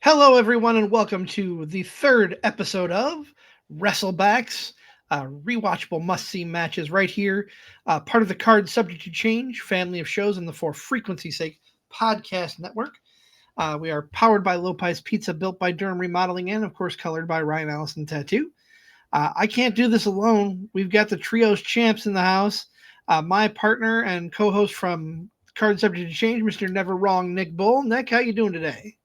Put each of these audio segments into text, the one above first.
Hello, everyone, and welcome to the third episode of Wrestlebacks, rewatchable must-see matches right here. Part of the Card Subject to Change family of shows on the For Frequency's Sake podcast network. We are powered by Lopez Pizza, built by Durham Remodeling, and of course, colored by Ryan Allison Tattoo. I can't do this alone. We've got the Trios champs in the house. My partner and co-host from Card Subject to Change, Mr. Never Wrong, Nick Bull. Nick, how you doing today?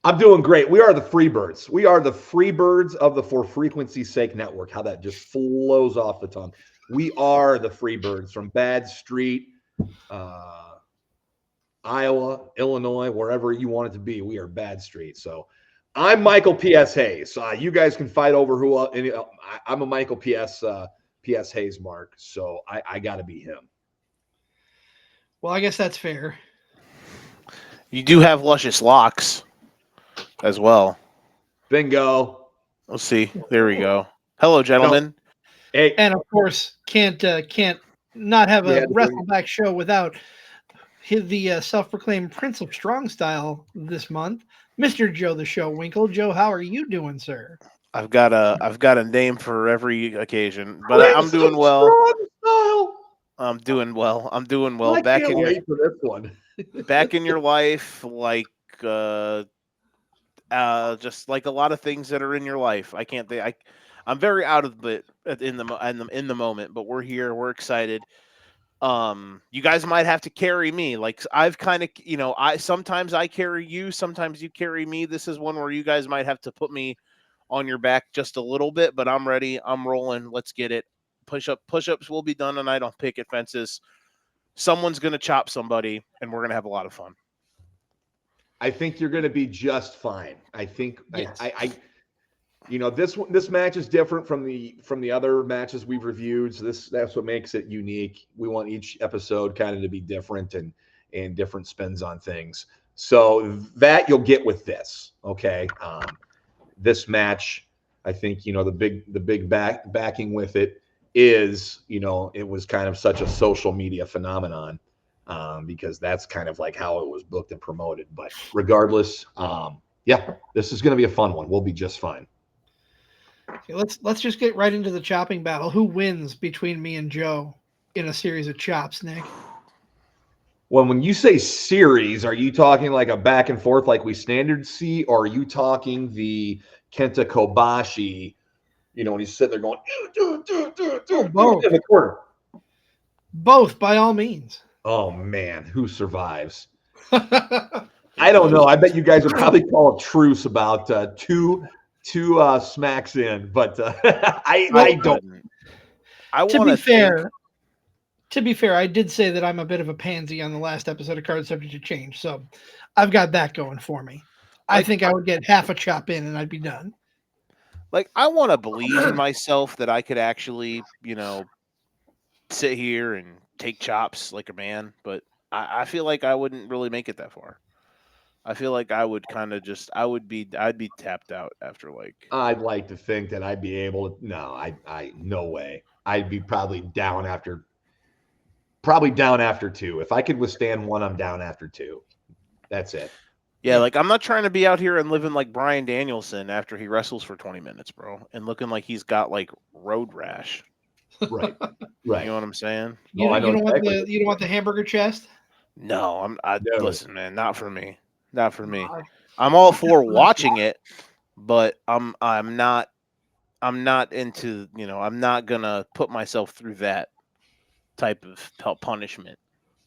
I'm doing great. We are the Freebirds. We are the Freebirds of the For Frequency's Sake network. How that just flows off the tongue. We are the Freebirds from Bad Street, Iowa, Illinois, wherever you want it to be. We are Bad Street. So I'm Michael P.S. Hayes. You guys can fight over who. I'm a Michael P.S. Hayes mark. So I got to be him. Well, I guess that's fair. You do have luscious locks as well. Bingo. Let's see. There we go. Hello, gentlemen. Hey, and of course, can't not have a Wrestleback show without the self-proclaimed Prince of Strong Style this month, Mr. Joe the Show Winkle. Joe, how are you doing, sir? I've got a name for every occasion, but I'm doing well. I'm doing well. I'm doing well. Back in wait for this one. Back in your life, like just like a lot of things that are in your life. I can't think. I'm very out of it in the moment, but we're here. We're excited. You guys might have to carry me. Like I've kind of, sometimes I carry you, sometimes you carry me. This is one where you guys might have to put me on your back just a little bit, but I'm ready. I'm rolling. Let's get it. Push-ups will be done tonight on picket fences. Someone's going to chop somebody, and we're going to have a lot of fun. I think you're going to be just fine. I think yes. This match is different from the other matches we've reviewed. So that's what makes it unique. We want each episode kind of to be different and different spins on things. So that you'll get with this. Okay. This match, I think, the big backing with it is, it was kind of such a social media phenomenon. Because that's kind of like how it was booked and promoted. But regardless, this is going to be a fun one. We'll be just fine. Okay, let's just get right into the chopping battle. Who wins between me and Joe in a series of chops, Nick? Well, when you say series, are you talking like a back and forth like we standard see, or are you talking the Kenta Kobashi, when he's sitting there going, both in the corner? Both, by all means. Oh, man, who survives? I don't know. I bet you guys would probably call a truce about two smacks in, but I don't. To be fair, I did say that I'm a bit of a pansy on the last episode of Card Subject to Change, so I've got that going for me. I think I would get half a chop in and I'd be done. Like, I want to believe in myself that I could actually, sit here and take chops like a man, but I feel like I wouldn't really make it that far. I feel like I would kind of I'd be tapped out after like. I'd like to think that I'd be able to. No, I no way. I'd be probably down after two. If I could withstand one, I'm down after two. That's it. Yeah, like I'm not trying to be out here and living like Bryan Danielson after he wrestles for 20 minutes, bro, and looking like he's got like road rash. Right. You know what I'm saying? You don't want the hamburger chest? No, listen, man, not for me. Not for me. I'm all for watching it, but I'm not into, I'm not gonna put myself through that type of punishment,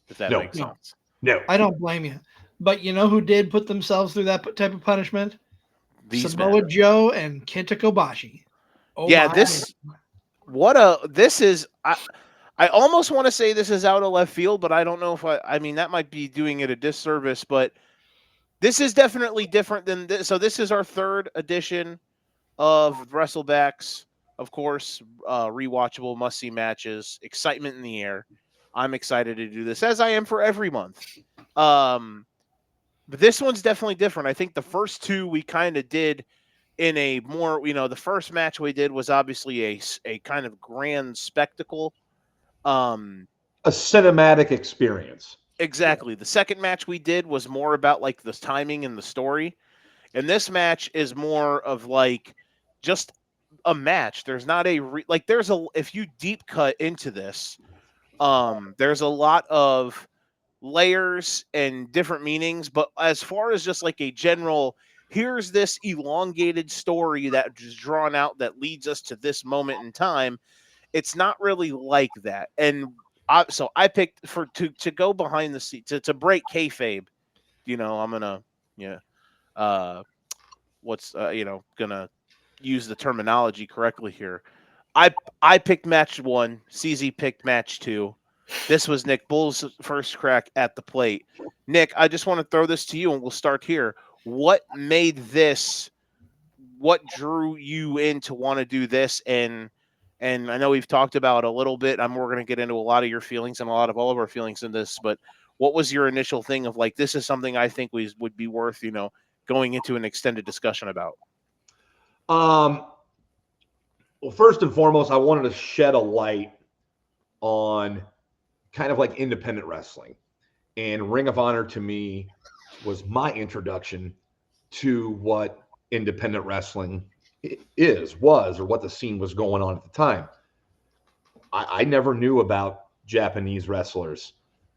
if that makes sense. No. I don't blame you. But you know who did put themselves through that type of punishment? Samoa Joe and Kenta Kobashi. Oh, yeah, this is I almost want to say this is out of left field, but I don't know if I mean that might be doing it a disservice, but this is definitely different than this. So this is our third edition of Wrestlebacks, of course, rewatchable must-see matches, excitement in the air. I'm excited to do this, as I am for every month. But this one's definitely different. I think the first two we kind of did in a more, the first match we did was obviously a kind of grand spectacle. A cinematic experience. Exactly. The second match we did was more about like the timing and the story. And this match is more of like just a match. There's not a if you deep cut into this, there's a lot of layers and different meanings, but as far as just like a general, here's this elongated story that is drawn out that leads us to this moment in time, it's not really like that. And so I picked to go behind the scenes to break kayfabe. I'm gonna uh gonna use the terminology correctly here. I picked match 1. CZ picked match 2. This was Nick Bull's first crack at the plate. Nick, I just want to throw this to you, and we'll start here. What made this? What drew you in to want to do this? And I know we've talked about a little bit. We're going to get into a lot of your feelings and a lot of all of our feelings in this. But what was your initial thing of like, this is something I think would be worth going into an extended discussion about? Well, first and foremost, I wanted to shed a light on kind of like independent wrestling. And Ring of Honor to me was my introduction to what independent wrestling was, or what the scene was going on at the time. I never knew about Japanese wrestlers.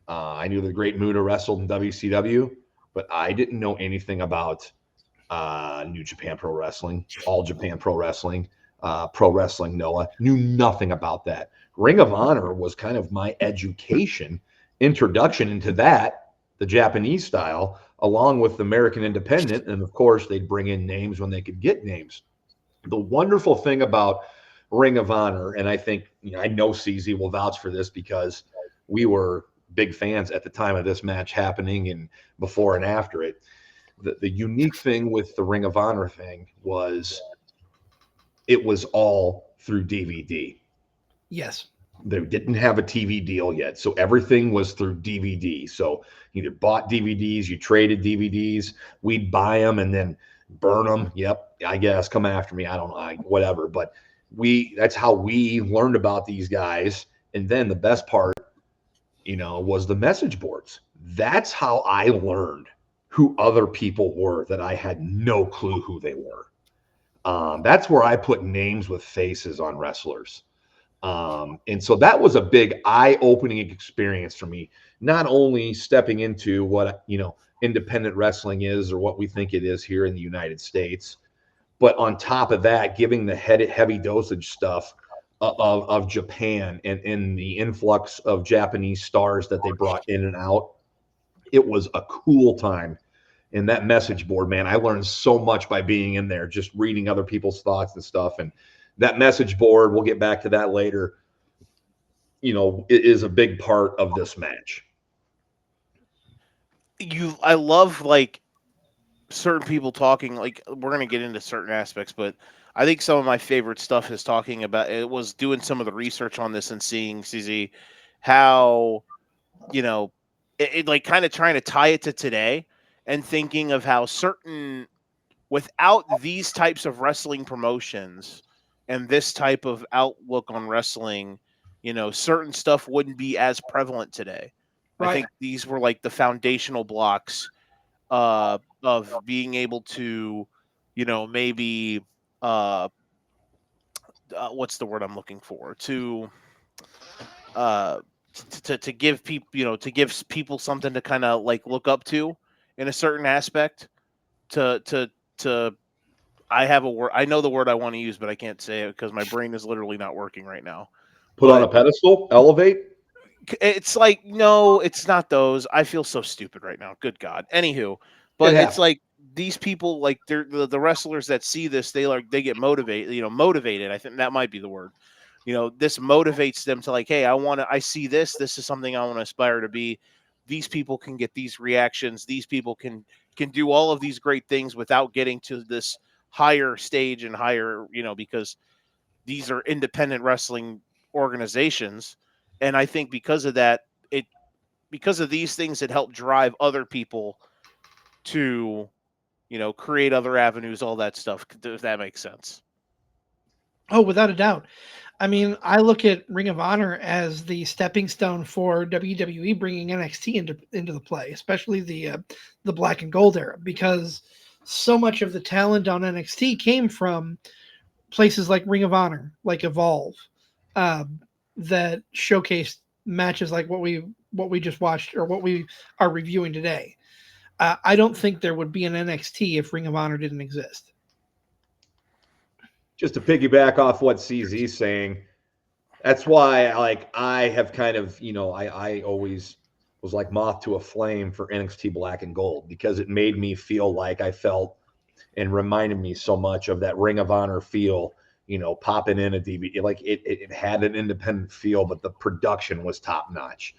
I knew the Great Muta wrestled in WCW, but I didn't know anything about New Japan Pro Wrestling, All Japan Pro Wrestling, Pro Wrestling Noah. Knew nothing about that. Ring of Honor was kind of my introduction into that, the Japanese style, along with the American Independent. And of course, they'd bring in names when they could get names. The wonderful thing about Ring of Honor, and I think, I know CZ will vouch for this because we were big fans at the time of this match happening and before and after it. The unique thing with the Ring of Honor thing was it was all through DVD. Yes. They didn't have a TV deal yet. So everything was through DVD. So you either bought DVDs, you traded DVDs, we'd buy them and then burn them. Yep. I guess come after me. I don't know, whatever. But that's how we learned about these guys. And then the best part, was the message boards. That's how I learned who other people were that I had no clue who they were. That's where I put names with faces on wrestlers. And so that was a big eye-opening experience for me, not only stepping into what, independent wrestling is or what we think it is here in the United States, but on top of that, giving the heavy dosage stuff of Japan and the influx of Japanese stars that they brought in and out. It was a cool time. And that message board, man, I learned so much by being in there, just reading other people's thoughts and stuff. And that message board, we'll get back to that later, it is a big part of this match. I love like certain people talking, like we're going to get into certain aspects, but I think some of my favorite stuff is talking about, it was doing some of the research on this and seeing CZ how, it like kind of trying to tie it to today and thinking of how without these types of wrestling promotions and this type of outlook on wrestling, certain stuff wouldn't be as prevalent today. Right. I think these were like the foundational blocks of being able to, maybe what's the word I'm looking for? To give people, to give people something to kind of like look up to in a certain aspect. I have a word. I know the word I want to use, but I can't say it because my brain is literally not working right now. Put on a pedestal, elevate. It's like, no, it's not those. I feel so stupid right now. Good God. Anywho, but it's like these people, like they're the wrestlers that see this, they get motivated. Motivated. I think that might be the word. This motivates them to like, hey, I see this. This is something I want to aspire to be. These people can get these reactions. These people can do all of these great things without getting to this higher stage and higher, because these are independent wrestling organizations. And I think because of that, because of these things, it helped drive other people to, create other avenues, all that stuff, if that makes sense. Oh, without a doubt. I mean, I look at Ring of Honor as the stepping stone for WWE bringing NXT into the play, especially the black and gold era, because so much of the talent on NXT came from places like Ring of Honor, like Evolve, that showcased matches like what we just watched or what we are reviewing today. I don't think there would be an NXT if Ring of Honor didn't exist. Just to piggyback off what CZ's saying, that's why I have kind of, I always was like moth to a flame for NXT Black and Gold, because it made me feel like I felt and reminded me so much of that Ring of Honor feel, popping in a DVD. Like it had an independent feel, but the production was top notch.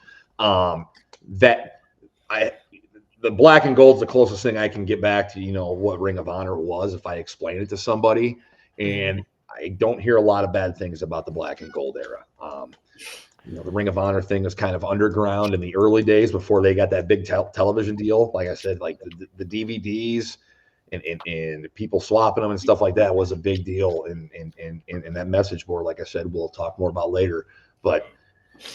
The Black and Gold's the closest thing I can get back to, what Ring of Honor was if I explain it to somebody. And I don't hear a lot of bad things about the Black and Gold era. The Ring of Honor thing was kind of underground in the early days before they got that big television deal. Like I said, like the DVDs and people swapping them and stuff like that was a big deal. And that message board, like I said, we'll talk more about later. But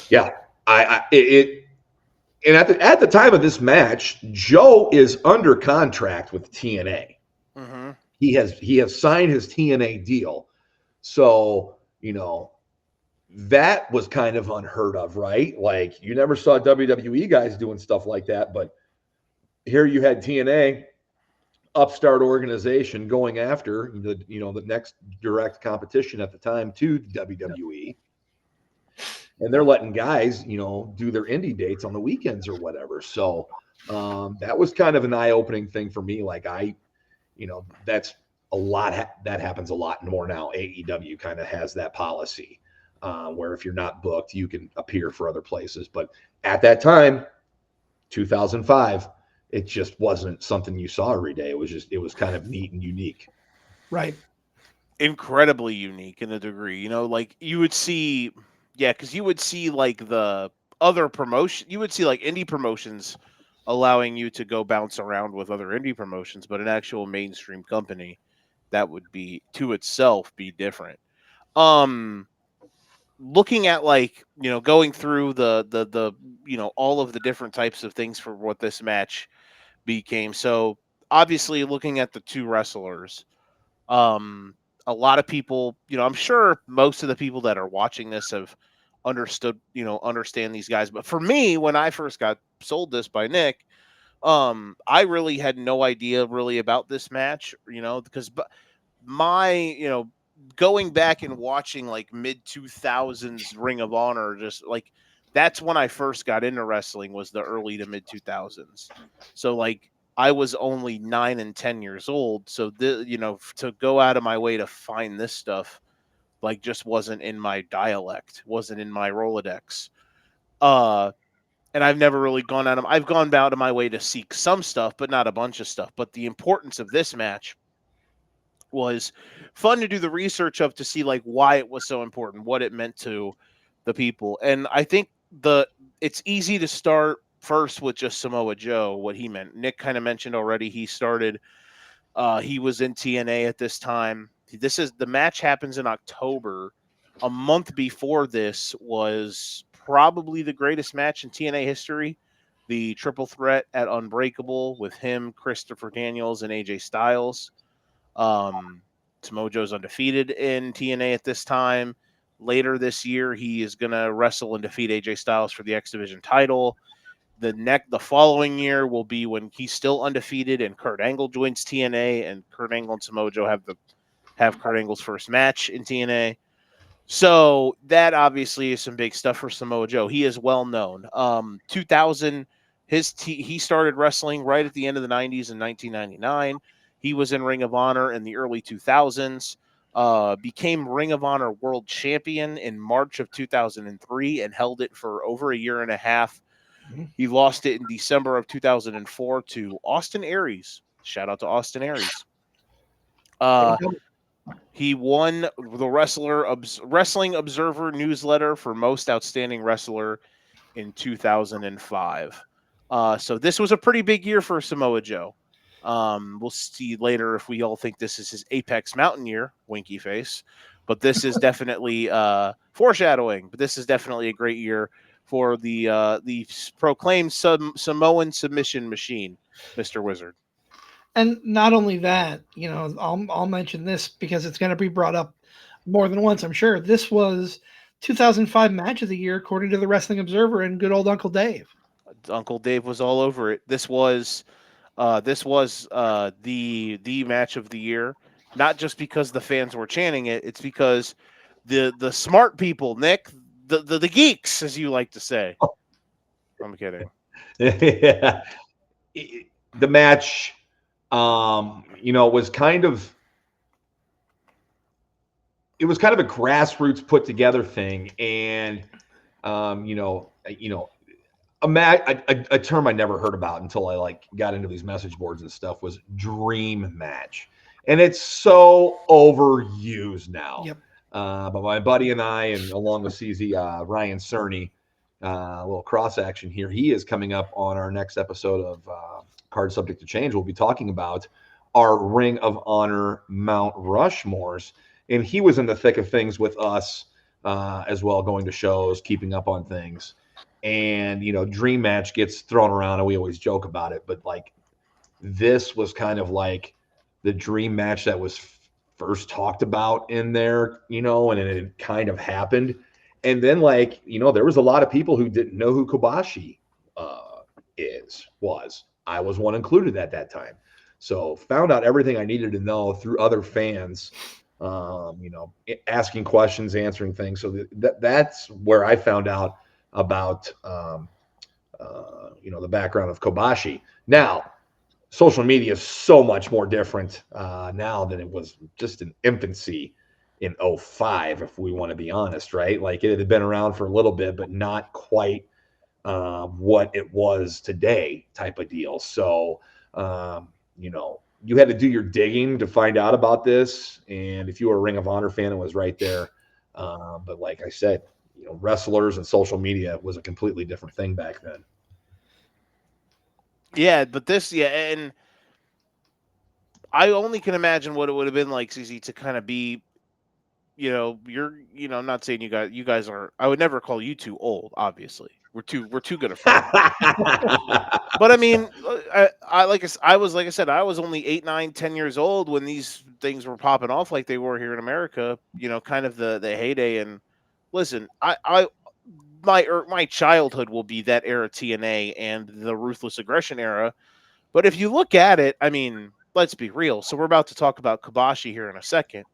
yeah, and at the time of this match, Joe is under contract with TNA. Mm-hmm. He has signed his TNA deal. So, that was kind of unheard of, right? Like, you never saw WWE guys doing stuff like that, but here you had TNA, upstart organization, going after the next direct competition at the time to WWE. And they're letting guys, do their indie dates on the weekends or whatever. So that was kind of an eye-opening thing for me. Like that's a lot. That happens a lot more now. AEW kind of has that policy where if you're not booked, you can appear for other places. But at that time, 2005, it just wasn't something you saw every day. It was kind of neat and unique. Right. Incredibly unique in a degree. Like you would see, because you would see like the other promotion, you would see like indie promotions allowing you to go bounce around with other indie promotions, but an actual mainstream company, that would be to itself be different. Looking at like, going through the all of the different types of things for what this match became. So obviously looking at the two wrestlers, a lot of people, I'm sure most of the people that are watching this have understand these guys. But for me, when I first got sold this by Nick, I really had no idea really about this match, because my, going back and watching like mid 2000s Ring of Honor, just like that's when I first got into wrestling, was the early to mid 2000s. So like I was only 9 and 10 years old. So to go out of my way to find this stuff, like just wasn't in my dialect, wasn't in my Rolodex. And I've never really I've gone out of my way to seek some stuff, but not a bunch of stuff. But the importance of this match was fun to do the research of, to see like why it was so important, what it meant to the people. And I think it's easy to start first with just Samoa Joe, what he meant. Nick kind of mentioned already, he was in TNA at this time. The match happens in October. A month before this was probably the greatest match in TNA history, the triple threat at Unbreakable with him, Christopher Daniels, and AJ Styles. Samoa Joe's undefeated in TNA at this time. Later this year, he is going to wrestle and defeat AJ Styles for the X Division title. The following year will be when he's still undefeated and Kurt Angle joins TNA, and Kurt Angle and Samoa Joe have Kurt Angle's first match in TNA. So that obviously is some big stuff for Samoa Joe. He is well known. 2000, he started wrestling right at the end of the 90s in 1999. He was in Ring of Honor in the early 2000s. Became Ring of Honor World Champion in March of 2003 and held it for over a year and a half. He lost it in December of 2004 to Austin Aries. Shout out to Austin Aries. He won the Wrestling Observer newsletter for Most Outstanding Wrestler in 2005. So this was a pretty big year for Samoa Joe. We'll see later if we all think this is his Apex Mountain year, winky face. But this is definitely foreshadowing. But this is definitely a great year for the proclaimed Samoan submission machine, Mr. Wizard. And not only that, I'll mention this because it's going to be brought up more than once, I'm sure. This was 2005 match of the year according to the Wrestling Observer and good old Uncle Dave. Uncle Dave was all over it. This was the match of the year, not just because the fans were chanting it. It's because the smart people, Nick, the geeks, as you like to say. I'm kidding. Yeah. The match, was kind of a grassroots put together thing, and a term I never heard about until I got into these message boards and stuff was dream match, and it's so overused now. Yep. But my buddy and I, and along with CZ Ryan Cerny, a little cross action here. He is coming up on our next episode of Card Subject to Change. We'll be talking about our Ring of Honor Mount Rushmores, and he was in the thick of things with us as well, going to shows, keeping up on things. And dream match gets thrown around and we always joke about it, but this was kind of like the dream match that was first talked about in there, and it kind of happened. And then there was a lot of people who didn't know who Kobashi was. I was one included at that time, so found out everything I needed to know through other fans, asking questions, answering things. So that's where I found out about the background of Kobashi. Now, social media is so much more different now than it was just in infancy in 05, if we want to be honest, right? It had been around for a little bit, but not quite what it was today type of deal. So, you had to do your digging to find out about this. And if you were a Ring of Honor fan, it was right there. But like I said, wrestlers and social media was a completely different thing back then. Yeah, but and I only can imagine what it would have been like, CZ, to kind of be, I'm not saying you guys are. I would never call you two old. Obviously, we're too good a friend. But I mean, I was only 8, 9, 10 years old when these things were popping off like they were here in America. Kind of the heyday. And listen, my childhood will be that era TNA and the Ruthless Aggression era. But if you look at it, I mean, let's be real. So we're about to talk about Kobashi here in a second.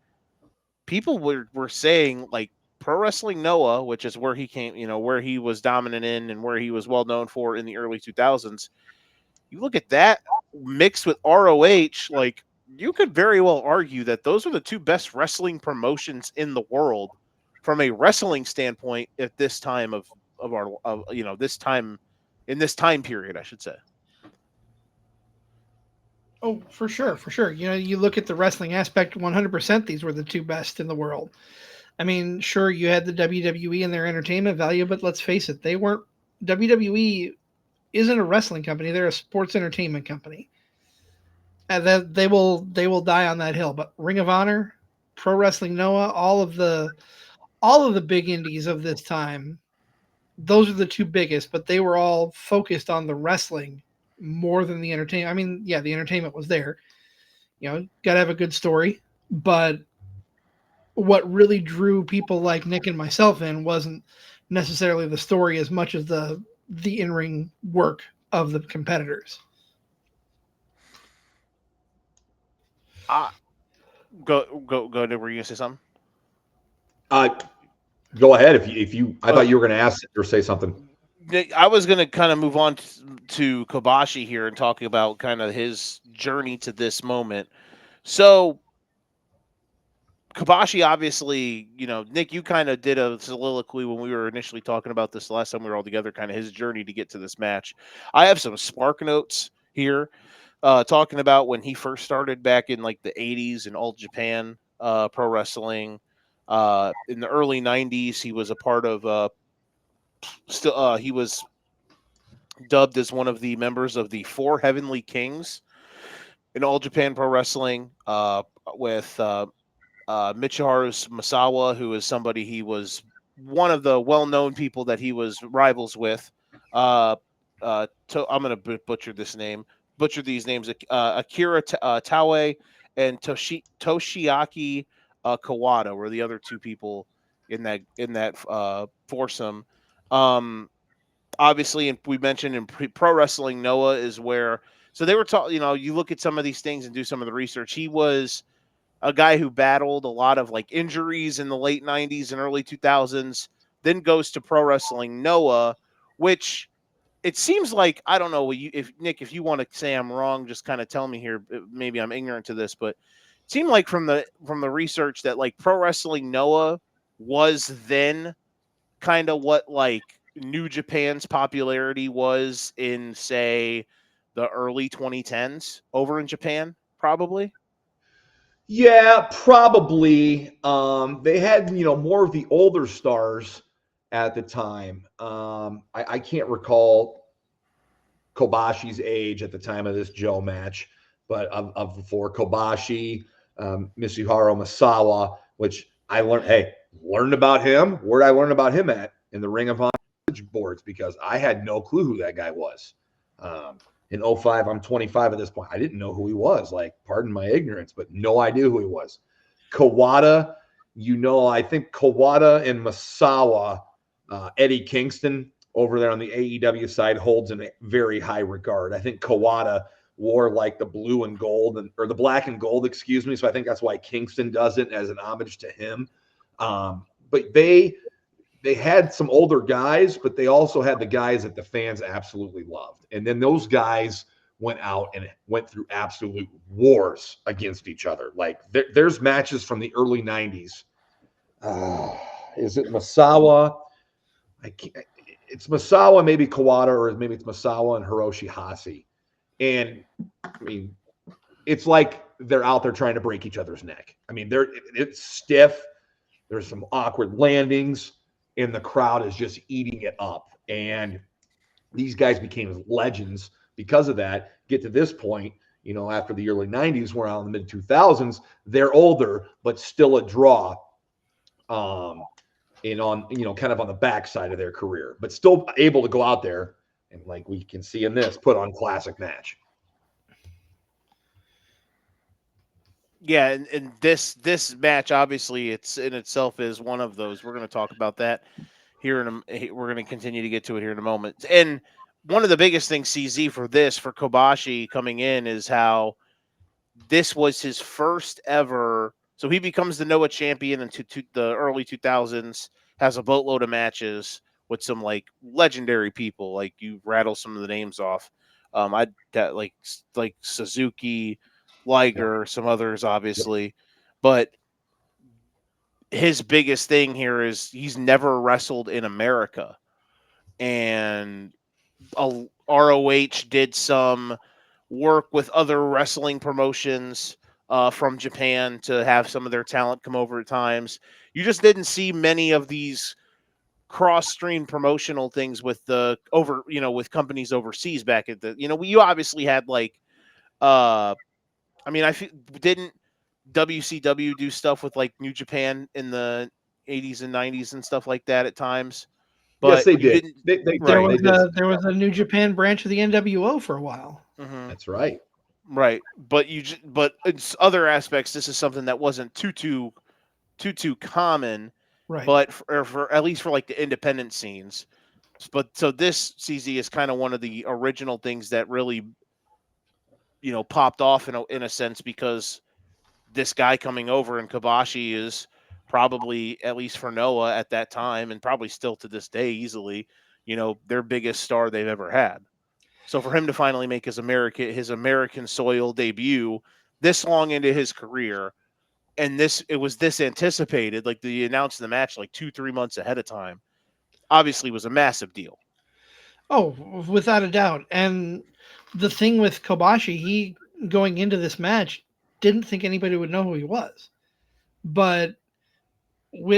People were saying Pro Wrestling Noah, which is where he came, where he was dominant in and where he was well known for in the early 2000s. You look at that mixed with ROH, you could very well argue that those are the two best wrestling promotions in the world from a wrestling standpoint at this time of this time in this time period, I should say. Oh, for sure, for sure. You look at the wrestling aspect, 100%, these were the two best in the world. I mean, sure, you had the WWE and their entertainment value, but let's face it, WWE isn't a wrestling company, they're a sports entertainment company. And that they will die on that hill. But Ring of Honor, Pro Wrestling Noah, all of the big indies of this time, those are the two biggest, but they were all focused on the wrestling more than the entertainment. I mean, yeah, the entertainment was there. Got to have a good story, but what really drew people like Nick and myself in wasn't necessarily the story as much as the in-ring work of the competitors. Go. Were you gonna say something? Go ahead. If you, I thought you were going to ask or say something. I was going to kind of move on to Kobashi here and talking about kind of his journey to this moment. So Kobashi, obviously, Nick, you kind of did a soliloquy when we were initially talking about this last time we were all together, kind of his journey to get to this match. I have some spark notes here talking about when he first started back in the 80s in All Japan Pro Wrestling. In the early 90s, he was a part of he was dubbed as one of the members of the Four Heavenly Kings in All Japan Pro Wrestling with Michiharu Masawa, who is somebody he was one of the well-known people that he was rivals with. I'm going to butcher this name. butcher these names, Akira Taue and Toshiaki Kawada were the other two people in that foursome. Obviously, and we mentioned in Pro Wrestling Noah is where, so they were talking, you look at some of these things and do some of the research. He was a guy who battled a lot of like injuries in the late 90s and early 2000s, then goes to Pro Wrestling Noah, which it seems like, I don't know, if Nick, if you want to say I'm wrong, just kind of tell me here. Maybe I'm ignorant to this, but it seemed like from the research that like Pro Wrestling Noah was then kind of what like New Japan's popularity was in, say, the early 2010s over in Japan, probably. Yeah, probably. They had, more of the older stars at the time. I can't recall Kobashi's age at the time of this Joe match, but of the four, Kobashi, Mitsuharu Misawa, which I learned about him. Where did I learn about him at? In the Ring of Honor boards, because I had no clue who that guy was. In 05, I'm 25 at this point. I didn't know who he was. Like, pardon my ignorance, but no idea who he was. Kawada, I think Kawada and Misawa, Eddie Kingston over there on the AEW side holds in a very high regard. I think Kawada wore like the blue and gold or the black and gold, excuse me. So I think that's why Kingston does it as an homage to him. But they had some older guys, but they also had the guys that the fans absolutely loved. And then those guys went out and went through absolute wars against each other. Like there's matches from the early 90s. Is it Misawa? It's Misawa, maybe Kawada, or maybe it's Misawa and Hiroshi Hase. And I mean, it's like they're out there trying to break each other's neck. I mean, it's stiff. There's some awkward landings, and the crowd is just eating it up. And these guys became legends because of that. Get to this point, after the early 90s, we're out in the mid 2000s. They're older, but still a draw. And on, kind of on the backside of their career, but still able to go out there and, like we can see in this, put on classic match. Yeah, and this match, obviously, it's in itself is one of those. We're going to talk about that here we're going to continue to get to it here in a moment. And one of the biggest things, CZ, for Kobashi coming in is how this was his first ever. So he becomes the Noah champion in the early 2000s, has a boatload of matches with some like legendary people. Like you rattle some of the names off. I like Suzuki, Liger, some others, obviously. But his biggest thing here is he's never wrestled in America. And ROH did some work with other wrestling promotions from Japan to have some of their talent come over at times. You just didn't see many of these cross-stream promotional things with with companies overseas back at you obviously had like I didn't WCW do stuff with like New Japan in the 80s and 90s and stuff like that at times? But yes, they did. There was a New Japan branch of the NWO for a while. Mm-hmm. That's right. Right, but in other aspects, this is something that wasn't too common. Right. But for at least for like the independent scenes. But so this CZ is kind of one of the original things that really, popped off in a sense, because this guy coming over and Kobashi is probably, at least for Noah at that time, and probably still to this day easily, their biggest star they've ever had. So for him to finally make his American soil debut this long into his career, and it was this anticipated, like they announced the match like 2-3 months ahead of time, obviously was a massive deal. Oh, without a doubt. And the thing with Kobashi, he going into this match didn't think anybody would know who he was. But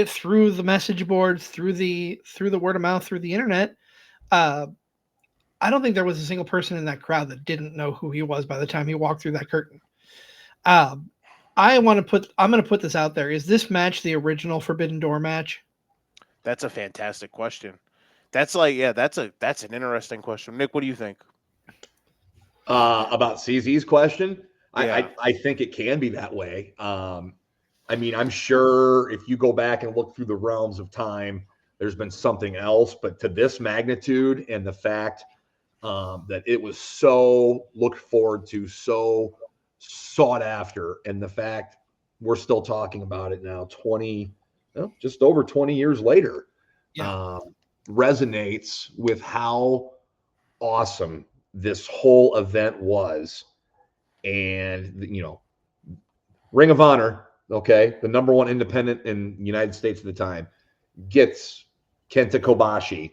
through the message boards, through the word of mouth, through the internet, I don't think there was a single person in that crowd that didn't know who he was by the time he walked through that curtain. I'm going to put this out there. Is this match the original Forbidden Door match? That's a fantastic question. That's an interesting question. Nick, what do you think? About CZ's question, Yeah. I think it can be that way. I mean, I'm sure if you go back and look through the realms of time, there's been something else, but to this magnitude and the fact that it was so looked forward to, so sought after, and the fact we're still talking about it now, just over 20 years later, resonates with how awesome this whole event was. And, Ring of Honor, okay, the number one independent in the United States at the time, gets Kenta Kobashi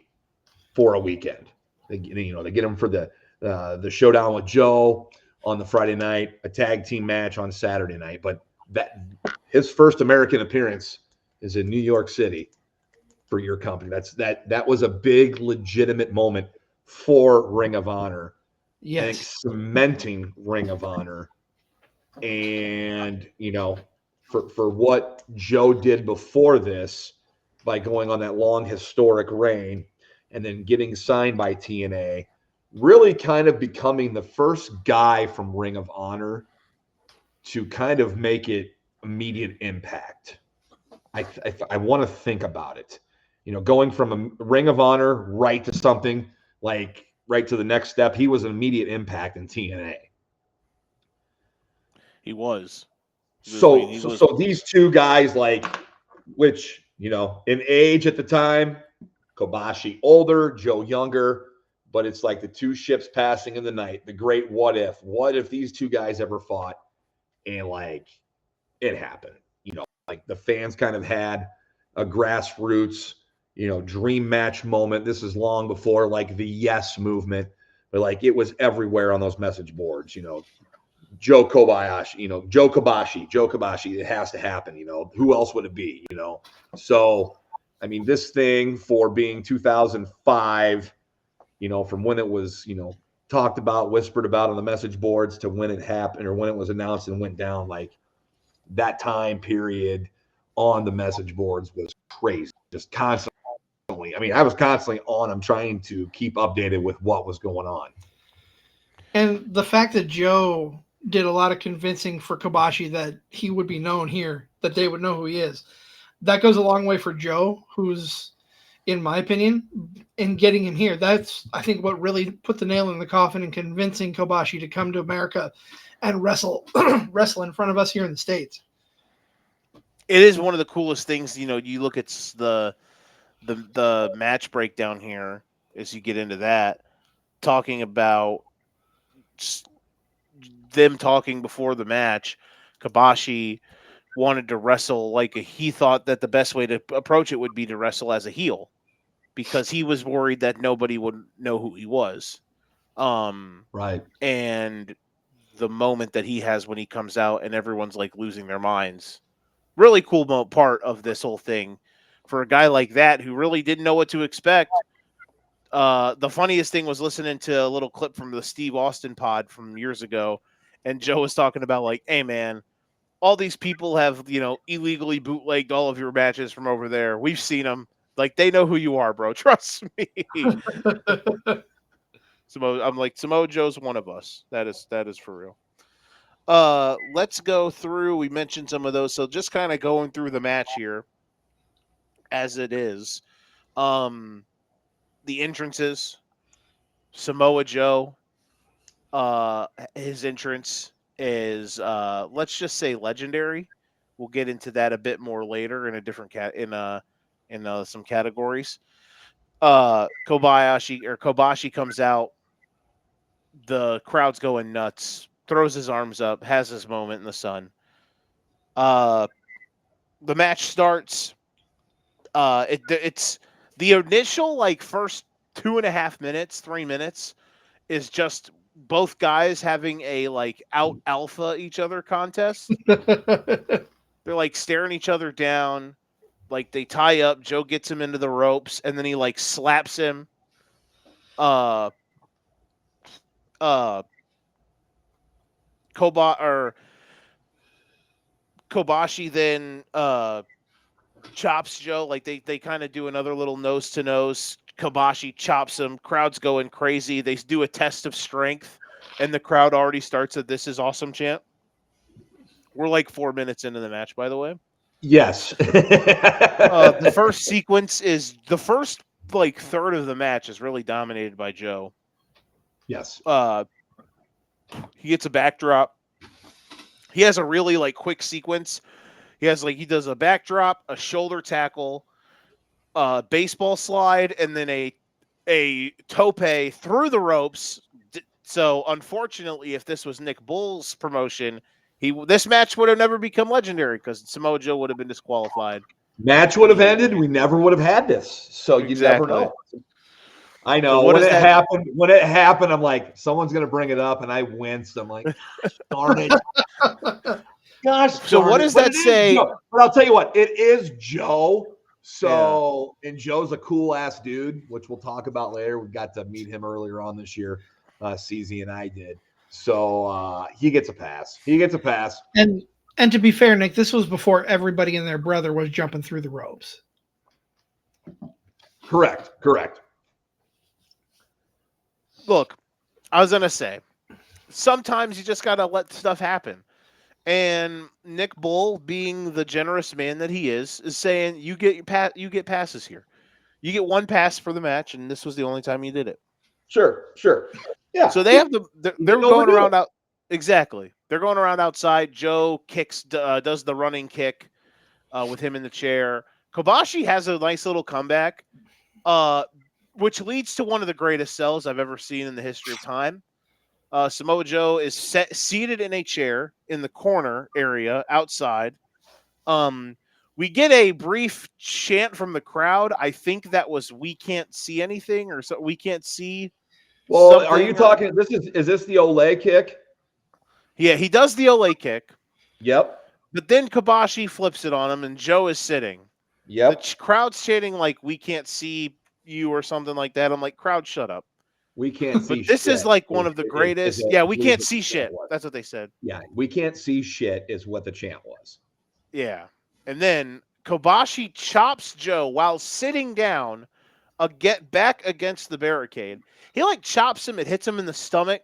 for a weekend. They get him for the showdown with Joe on the Friday night, a tag team match on Saturday night. But that his first American appearance is in New York City for your company. That was a big, legitimate moment for Ring of Honor. Yes. I think cementing Ring of Honor. And, for what Joe did before this by going on that long historic reign and then getting signed by TNA, really kind of becoming the first guy from Ring of Honor to kind of make it immediate impact. I want to think about it. Going from a Ring of Honor right to something like right to the next step, he was an immediate impact in TNA. He was. So these two guys, which, in age at the time, Kobashi older, Joe younger, but it's like the two ships passing in the night. The great what if. What if these two guys ever fought and it happened? The fans kind of had a grassroots, dream match moment. This is long before the yes movement, but it was everywhere on those message boards, Joe Kobayashi, Joe Kobashi, it has to happen, who else would it be, So, I mean, this thing for being 2005, from when it was, talked about, whispered about on the message boards to when it happened or when it was announced and went down, that time period on the message boards was crazy. Just constantly. I mean, I was constantly on them trying to keep updated with what was going on. And the fact that Joe did a lot of convincing for Kobashi that he would be known here, that they would know who he is, that goes a long way for Joe, who's, in my opinion, in getting him here. That's, I think, what really put the nail in the coffin and convincing Kobashi to come to America and wrestle in front of us here in the States. It is one of the coolest things. You look at the match breakdown here as you get into that, talking about them talking before the match. Kobashi wanted to wrestle he thought that the best way to approach it would be to wrestle as a heel because he was worried that nobody would know who he was. Right. And the moment that he has when he comes out and everyone's losing their minds. Really cool part of this whole thing for a guy like that who really didn't know what to expect. The funniest thing was listening to a little clip from the Steve Austin pod from years ago, and Joe was talking about hey man, all these people have illegally bootlegged all of your matches from over there. We've seen them. They know who you are, bro. Trust me. Samoa Joe's one of us. That is for real. Let's go through. We mentioned some of those, so just kind of going through the match here as it is. The entrances, Samoa Joe, his entrance is let's just say legendary. We'll get into that a bit more later in a different in some categories. Kobashi comes out, the crowd's going nuts, throws his arms up, has his moment in the sun. The match starts. It's the initial first 2.5 minutes, 3 minutes is just both guys having a out alpha each other contest. They're staring each other down. They tie up. Joe gets him into the ropes, and then he slaps him. Kobashi then chops Joe. They kind of do another little nose to nose. Kobashi chops him. Crowd's going crazy. They do a test of strength and the crowd already starts a "This is awesome" chant. We're like 4 minutes into the match, by the way. Yes. The first sequence is the first like third of the match is really dominated by Joe. Yes. He gets a backdrop. He has a really like quick sequence. He does a backdrop, a shoulder tackle, a baseball slide, and then a tope through the ropes. So unfortunately, if this was Nick Bull's promotion, this match would have never become legendary because Samoa Joe would have been disqualified. Match would have ended. We never would have had this. So you never know. I know. So when it happened, I'm like, someone's going to bring it up, and I winced. I'm like, darn it. Gosh. So what does that say? But I'll tell you what, it is Joe. So, and Joe's a cool ass dude, which we'll talk about later. We got to meet him earlier on this year. CZ and I did. So he gets a pass. And to be fair, Nick, this was before everybody and their brother was jumping through the ropes. Correct. Look, I was gonna say, sometimes you just gotta let stuff happen. And Nick Bull, being the generous man that he is saying you get passes here. You get one pass for the match, and this was the only time you did it. Sure. Yeah. So they're going around out. Exactly. They're going around outside. Joe does the running kick with him in the chair. Kobashi has a nice little comeback, which leads to one of the greatest sells I've ever seen in the history of time. Samoa Joe is seated in a chair in the corner area outside. We get a brief chant from the crowd. I think that was "We can't see anything" or so. We can't see. Well, are you talking? Is this the Olay kick? Yeah, he does the Olay kick. Yep. But then Kobashi flips it on him, and Joe is sitting. Yep. The crowd's chanting like "We can't see you" or something like that. I'm like, crowd, shut up. We can't see. But this is like one of the greatest. We can't see shit. That's what they said. Yeah, we can't see shit is what the chant was. Yeah. And then Kobashi chops Joe while sitting down, get back against the barricade. He like chops him, it hits him in the stomach,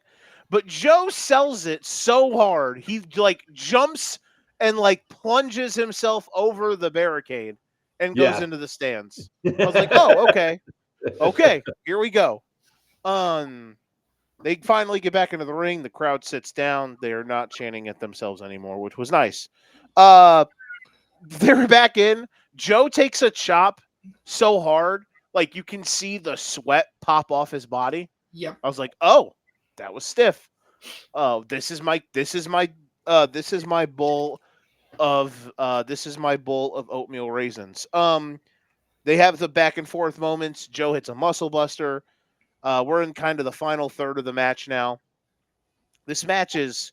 but Joe sells it so hard. He like jumps and like plunges himself over the barricade and goes into the stands. I was like, oh, okay. Okay, here we go. They finally get back into the ring. The crowd sits down. They are not chanting at themselves anymore, which was nice. They're back in. Joe takes a chop so hard, like you can see the sweat pop off his body. Yep. I was like, oh, that was stiff. Oh, this is my bowl of oatmeal raisins. They have the back and forth moments. Joe hits a muscle buster. We're in kind of the final third of the match now. This match is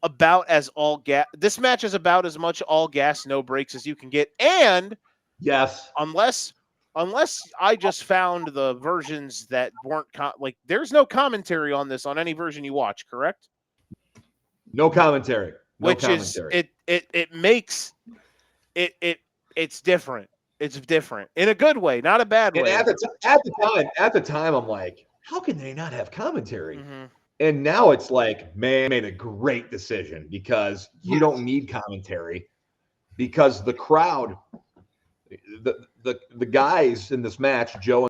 about as all gas. This match is about as much all gas, no breaks as you can get. And yes, unless I just found the versions that weren't there's no commentary on this on any version you watch, correct? No commentary. It makes it's different. It's different in a good way, not a bad way. And at the time, I'm like, how can they not have commentary? Mm-hmm. And now it's like, man, made a great decision because you don't need commentary because the crowd, the guys in this match, Joe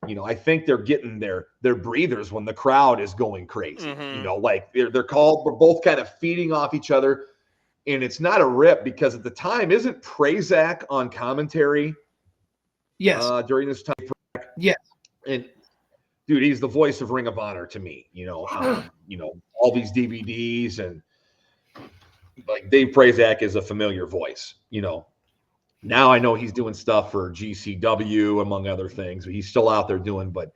and I think they're getting their breathers when the crowd is going crazy. Mm-hmm. Like they're both kind of feeding off each other. And it's not a rip because at the time, isn't Prazak on commentary? Yes. During this time. Yes. And dude, he's the voice of Ring of Honor to me. All these DVDs and like Dave Prazak is a familiar voice. Now I know he's doing stuff for GCW among other things. He's still out there doing, but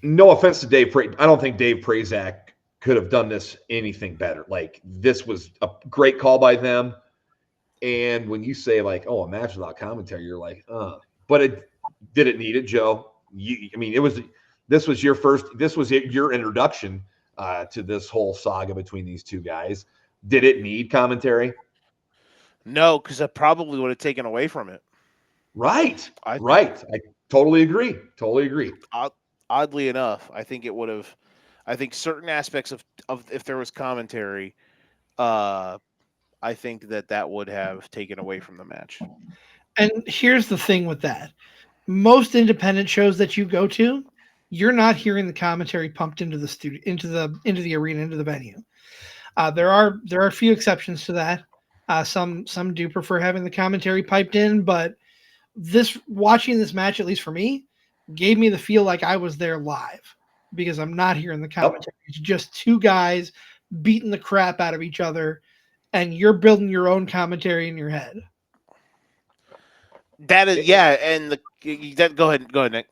no offense to Dave. I don't think Dave Prazak could have done this anything better. Like this was a great call by them. And when you say like, oh, a match without commentary, you're like, but did it need it, Joe? This was your introduction to this whole saga between these two guys. Did it need commentary? No, because I probably would have taken away from it. Right. I totally agree. oddly enough, I think it would have. I think certain aspects of if there was commentary, I think that would have taken away from the match. And here's the thing with that. Most independent shows that you go to, you're not hearing the commentary pumped into the studio, into the arena, into the venue. There are a few exceptions to that. Some do prefer having the commentary piped in, but watching this match, at least for me, gave me the feel like I was there live because I'm not hearing the commentary. It's just two guys beating the crap out of each other, and you're building your own commentary in your head. That is, and go ahead, Nick.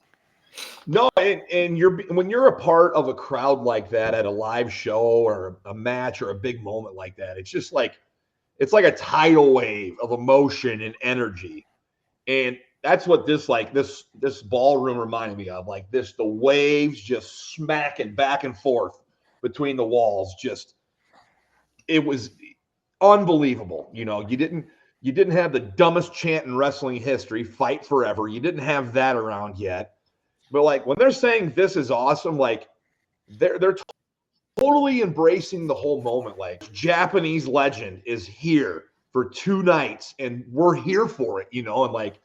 No, and when you're a part of a crowd like that at a live show or a match or a big moment like that, it's just like it's like a tidal wave of emotion and energy. And that's what this ballroom reminded me of. Like the waves just smacking back and forth between the walls. It was unbelievable. You didn't have the dumbest chant in wrestling history, "Fight Forever." You didn't have that around yet. But like when they're saying this is awesome, like they're totally embracing the whole moment. Like Japanese legend is here for 2 nights, and we're here for it, and like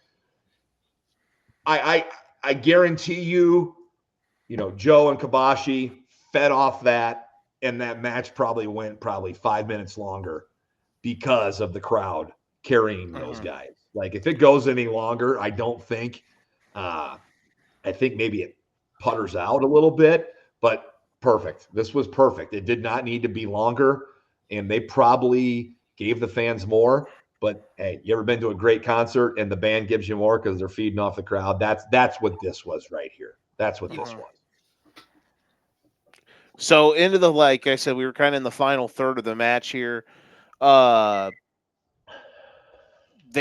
I guarantee you, Joe and Kobashi fed off that, and that match probably went 5 minutes longer because of the crowd carrying those guys. Like if it goes any longer, I don't think. I think maybe it putters out a little bit, but perfect. This was perfect. It did not need to be longer, and they probably gave the fans more. But hey, you ever been to a great concert and the band gives you more because they're feeding off the crowd? That's what this was right here. That's what this was. So into like I said, we were kind of in the final third of the match here. We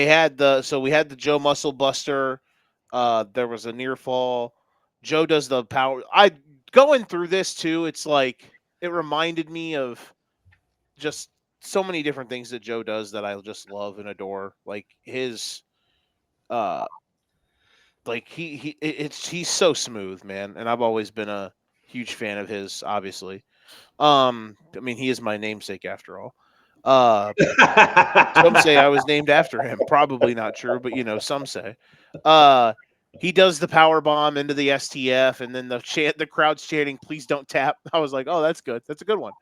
had the Joe Muscle Buster. There was a near fall. Joe does the power. Going through this too, it's like it reminded me of just so many different things that Joe does that I just love and adore. Like his like he's so smooth, man, and I've always been a huge fan of his, obviously. I mean, he is my namesake after all. Some say I was named after him. Probably not true, but some say. He does the power bomb into the STF, and then the crowd's chanting, "Please don't tap." I was like, "Oh, that's good. That's a good one."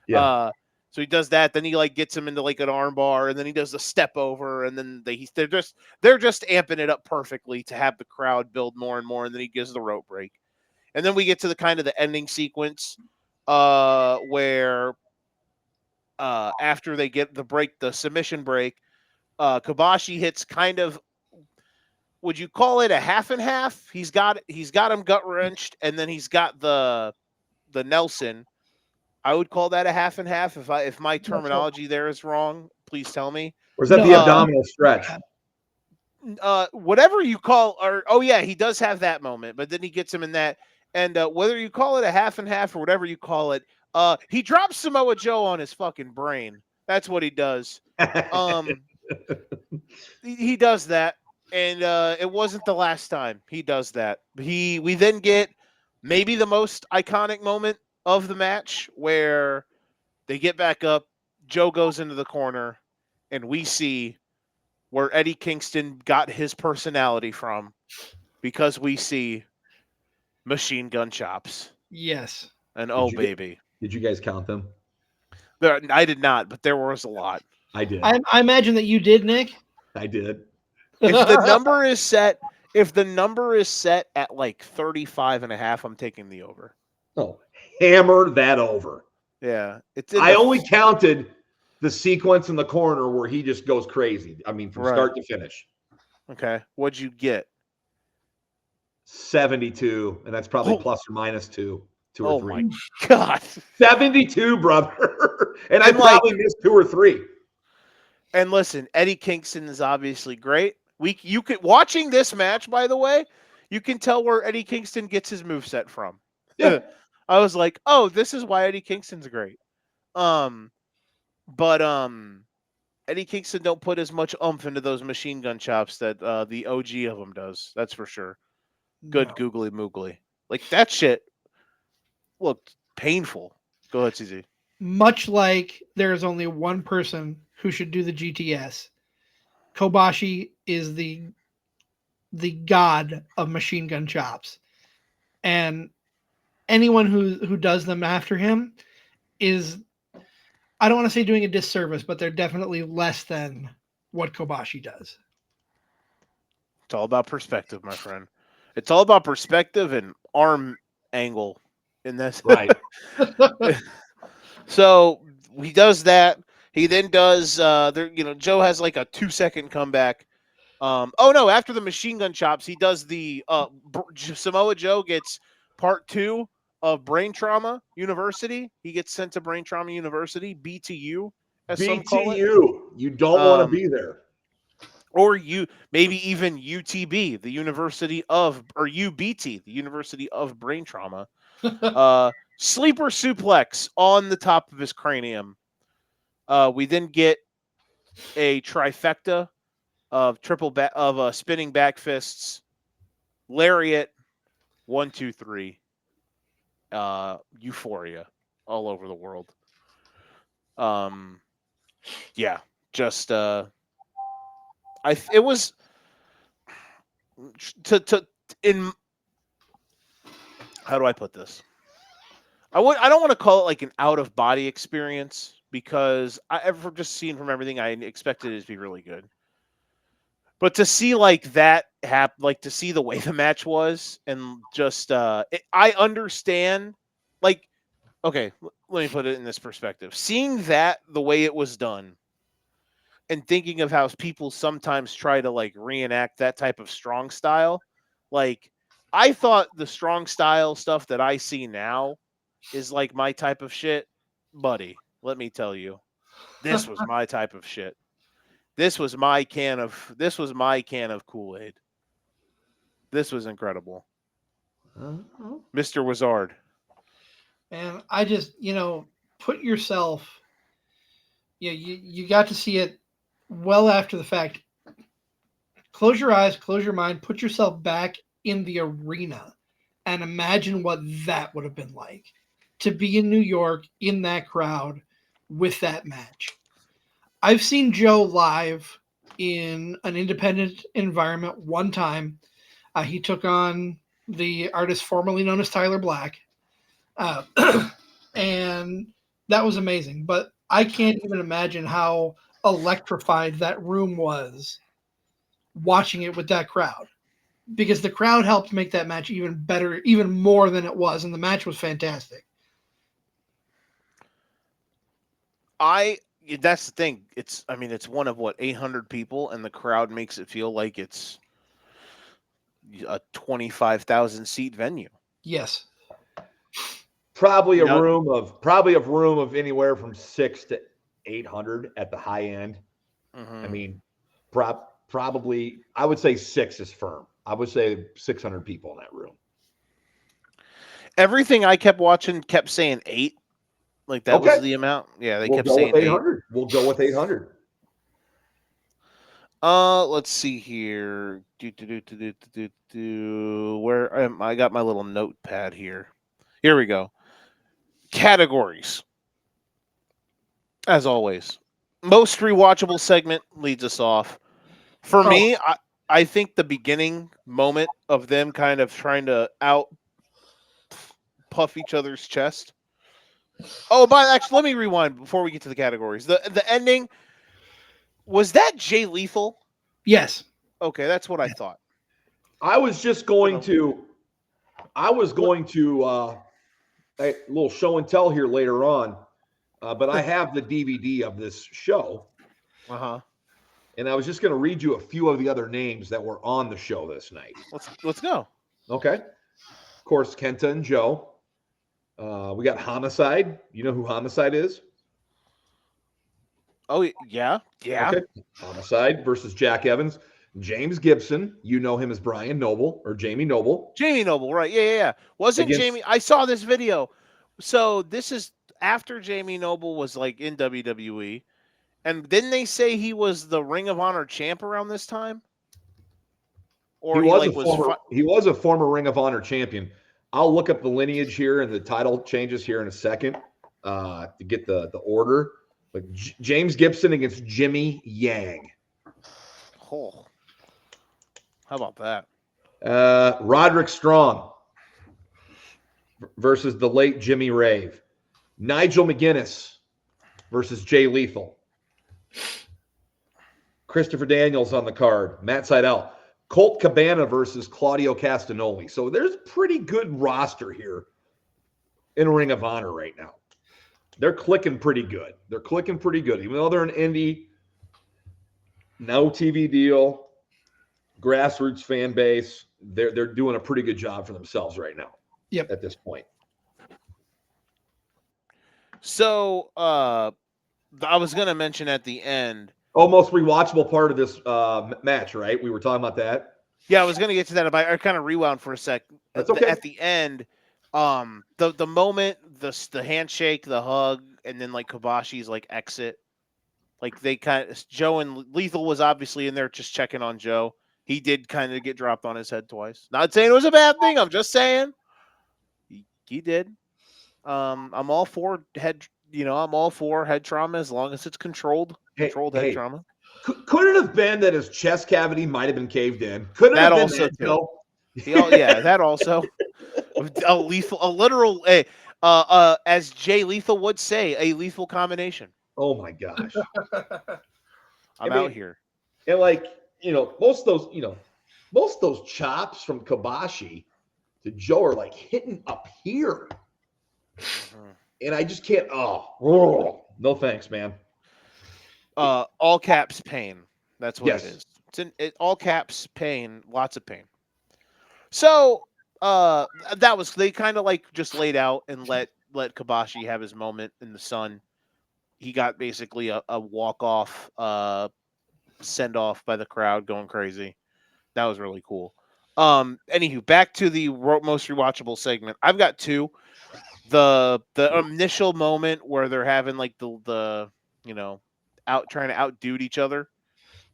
Yeah. So he does that. Then he like gets him into like an arm bar, and then he does the step over, and then they're just amping it up perfectly to have the crowd build more and more, and then he gives the rope break, and then we get to the kind of the ending sequence, where after they get the submission break, Kobashi hits kind of, would you call it a half and half? He's got him gut wrenched, and then he's got the Nelson. I would call that a half and half. If my terminology there is wrong, please tell me. Or is that the abdominal stretch? Whatever you call, he does have that moment, but then he gets him in that. And whether you call it a half and half or whatever you call it, he drops Samoa Joe on his fucking brain. That's what he does. He does that, and it wasn't the last time he does that. We then get maybe the most iconic moment of the match where they get back up. Joe goes into the corner, and we see where Eddie Kingston got his personality from, because we see machine gun chops. Yes. And baby. Did you guys count them? I did not, but there was a lot. I did. I imagine that you did, Nick. I did. If the number is set at like 35 and a half, I'm taking the over. Oh, hammer that over. Yeah. I only counted the sequence in the corner where he just goes crazy. I mean, from start to finish. Okay. What'd you get? 72, and that's probably plus or minus two or three. Oh my God. 72, brother. and I probably missed 2 or 3. And listen, Eddie Kingston is obviously great. You could, watching this match, by the way, you can tell where Eddie Kingston gets his moveset from. Yeah. I was like, oh, this is why Eddie Kingston's great. But Eddie Kingston don't put as much oomph into those machine gun chops that the OG of them does. That's for sure. Good googly moogly. Like that shit looked painful. Go ahead, CZ. Much like there is only one person who should do the GTS. Kobashi is the god of machine gun chops, and anyone who does them after him is, I don't want to say doing a disservice, but they're definitely less than what Kobashi does. It's all about perspective, my friend. It's all about perspective and arm angle in this. Right. So he does that. He then does Joe has like a 2-second comeback. After the machine gun chops, he does the Samoa Joe gets part 2 of Brain Trauma University. He gets sent to Brain Trauma University, BTU, as some call it. You don't want to be there. Or maybe even UTB, the University of, or UBT, the University of Brain Trauma. Sleeper suplex on the top of his cranium. We then get a trifecta of spinning back fists, lariat, 1, 2, 3, euphoria all over the world. Just it was in how do I put this? I don't want to call it like an out of body experience because I've just seen from everything I expected it to be really good. But to see like that happen, like to see the way the match was, and just I understand. Like, okay, let me put it in this perspective: seeing that the way it was done, and thinking of how people sometimes try to like reenact that type of strong style, like I thought the strong style stuff that I see now is like my type of shit, buddy. Let me tell you, this was my type of shit. This was my can of Kool-Aid. This was incredible. Mr. Wizard. And I just, put yourself, you got to see it well after the fact. Close your eyes, close your mind, put yourself back in the arena and imagine what that would have been like to be in New York in that crowd with that match. I've seen Joe live in an independent environment one time. He took on the artist formerly known as Tyler Black. And that was amazing. But I can't even imagine how electrified that room was watching it with that crowd. Because the crowd helped make that match even better, even more than it was. And the match was fantastic. That's the thing. It's one of 800 people, and the crowd makes it feel like it's a 25,000 seat venue. Yes. Probably a room of anywhere from 600 to 800 at the high end. Mm-hmm. I mean, probably I would say 6 is firm. I would say 600 people in that room. Everything I kept watching kept saying 8. Like that was the amount. Yeah, they kept saying 800. We'll go with 800. Let's see here. Where am I? Got my little notepad here. Here we go. Categories. As always, most rewatchable segment leads us off. For me, I think the beginning moment of them kind of trying to out puff each other's chest. Oh, but actually, let me rewind before we get to the categories. The ending, was that Jay Lethal? Yes. Okay, that's what I thought. I was going to a little show and tell here later on, but I have the DVD of this show. Uh-huh. And I was just going to read you a few of the other names that were on the show this night. Let's go. Okay. Of course, Kenta and Joe. We got Homicide. You know who Homicide is? Oh, yeah. Yeah. Okay. Homicide versus Jack Evans. James Gibson. You know him as Brian Noble or Jamie Noble. Jamie Noble, right. Yeah. Wasn't Jamie... I saw this video. So this is after Jamie Noble was like in WWE. And didn't they say he was the Ring of Honor champ around this time? Or he was a former Ring of Honor champion. I'll look up the lineage here and the title changes here in a second to get the order. But James Gibson against Jimmy Yang. Oh, how about that? Roderick Strong versus the late Jimmy Rave. Nigel McGuinness versus Jay Lethal. Christopher Daniels on the card. Matt Sydal. Colt Cabana versus Claudio Castagnoli. So there's a pretty good roster here in Ring of Honor right now. They're clicking pretty good. Even though they're an indie, no TV deal, grassroots fan base, they're doing a pretty good job for themselves right now. Yep. At this point. So I was going to mention at the end. Most rewatchable part of this match, right? We were talking about that. Yeah, I was going to get to that. I kind of rewound for a sec. That's okay. At the end, the moment, the handshake, the hug, and then like Kobashi's like exit, like they kind of Joe and Lethal was obviously in there just checking on Joe. He did kind of get dropped on his head twice. Not saying it was a bad thing. I'm just saying he did. I'm all for head. I'm all for head trauma as long as it's controlled. Controlled head trauma. Could it have been that his chest cavity might have been caved in? Could it have been also that, Joe? Yeah, that also. A literal, as Jay Lethal would say, a lethal combination. Oh my gosh! I'm out here. And most of those chops from Kobashi to Joe are like hitting up here, and I just can't. Oh, no thanks, man. All caps pain. That's what yes. it is. It's in all caps pain. Lots of pain. So they kind of like just laid out and let Kobashi have his moment in the sun. He got basically a walk-off send off by the crowd going crazy. That was really cool. Anywho, back to the most rewatchable segment. I've got two. The initial moment where they're having like the out trying to outdo each other,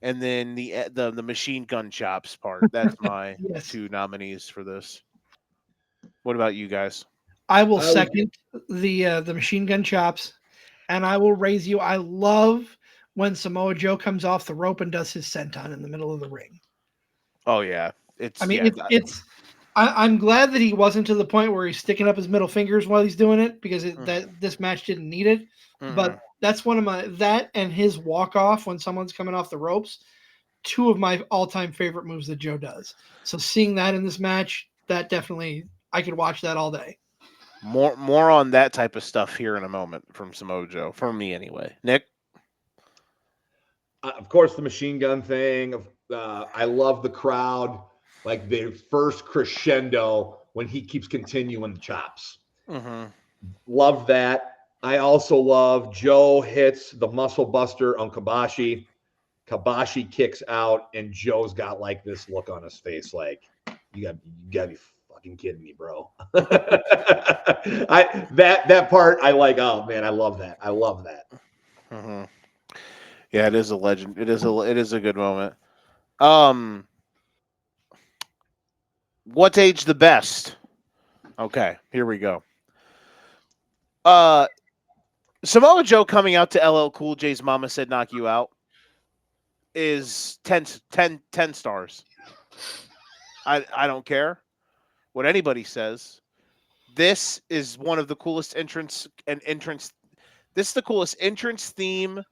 and then the machine gun chops part. That's my yes. two nominees for this. What about you guys? I will second the machine gun chops, and I will raise you. I love when Samoa Joe comes off the rope and does his senton in the middle of the ring. Oh yeah, I'm glad that he wasn't to the point where he's sticking up his middle fingers while he's doing it, because this match didn't need it. Mm-hmm. But that's one of that and his walk off when someone's coming off the ropes. Two of my all-time favorite moves that Joe does. So seeing that in this match, that definitely, I could watch that all day. More on that type of stuff here in a moment from Samoa Joe, for me anyway. Nick? Of course, the machine gun thing. I love the crowd, like the first crescendo when he keeps continuing the chops. Mm-hmm. Love that. I also love Joe hits the muscle buster on Kobashi. Kobashi kicks out, and Joe's got like this look on his face, like you gotta be fucking kidding me, bro. that part I like. Oh man, I love that. Mm-hmm. Yeah, it is a legend. It is a good moment. What's aged the best? Okay, here we go. Samoa Joe coming out to LL Cool J's Mama Said Knock You Out is 10 stars. I don't care what anybody says. This is one of the coolest entrance. This is the coolest entrance theme,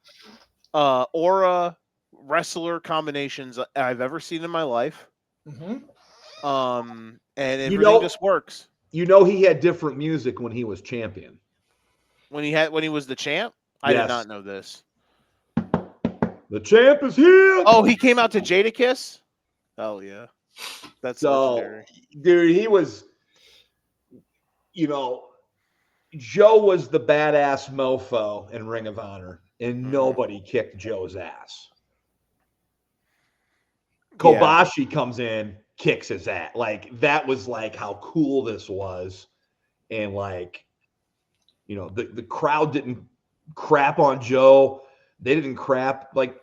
aura wrestler combinations I've ever seen in my life. Mm-hmm. And everything just works. He had different music when he was champion. When he was the champ? I did not know this. The champ is here. Oh, he came out to Jadakiss? Oh yeah. That's legendary. Dude, he was, Joe was the badass mofo in Ring of Honor, and nobody kicked Joe's ass. Kobashi comes in, kicks his ass. Like, that was like how cool this was. And like, the crowd didn't crap on Joe. They didn't crap. Like,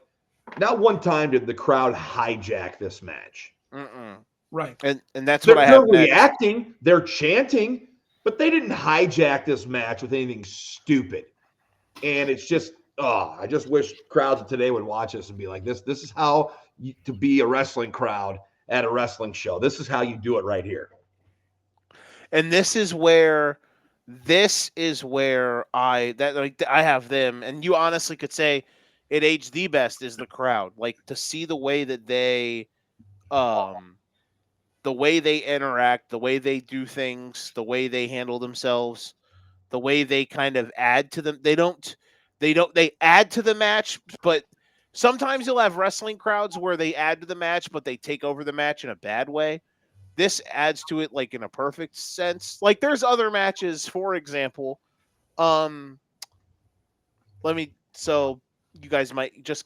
not one time did the crowd hijack this match. Mm-mm. Right. And that's what I They're have next. reacting, they're chanting, but they didn't hijack this match with anything stupid. And it's just, I just wish crowds of today would watch this and be like, this is how to be a wrestling crowd at a wrestling show. This is how you do it right here. And this is where I have them, and you honestly could say it aged the best is the crowd. Like, to see the way that they the way they interact, the way they do things, the way they handle themselves, the way they kind of add to them. They add to the match, but sometimes you'll have wrestling crowds where they add to the match, but they take over the match in a bad way. This adds to it like in a perfect sense. Like, there's other matches, for example. So you guys might just,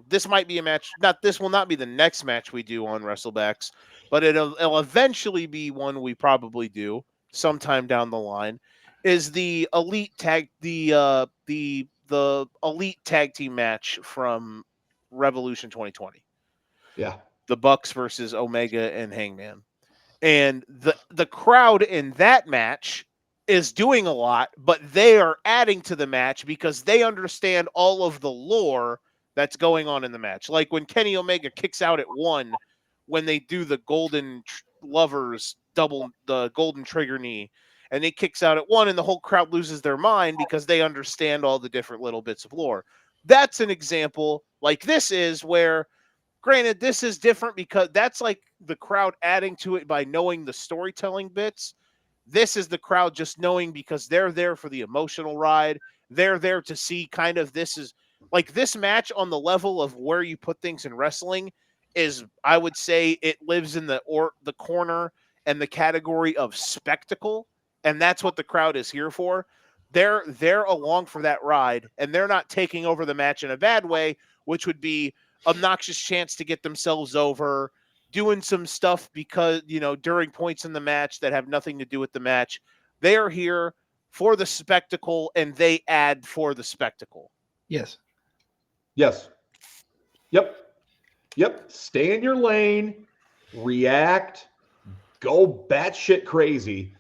this might be a match. This will not be the next match we do on Wrestlebacks, but it'll eventually be one we probably do sometime down the line. Is the elite tag the elite tag team match from Revolution 2020? Yeah. The Bucks versus Omega and Hangman. And the crowd in that match is doing a lot, but they are adding to the match because they understand all of the lore that's going on in the match. Like when Kenny Omega kicks out at 1, when they do the golden lovers the golden trigger knee, and he kicks out at 1, and the whole crowd loses their mind because they understand all the different little bits of lore. That's an example like this is where, granted, this is different because that's like the crowd adding to it by knowing the storytelling bits. This is the crowd just knowing because they're there for the emotional ride. They're there to see kind of this match on the level of where you put things in wrestling is, I would say, it lives in the corner and the category of spectacle, and that's what the crowd is here for. They're along for that ride, and they're not taking over the match in a bad way, which would be obnoxious chance to get themselves over, doing some stuff because, during points in the match that have nothing to do with the match. They are here for the spectacle, and they add for the spectacle. Yes. Yes. Yep. Stay in your lane, react, go batshit crazy.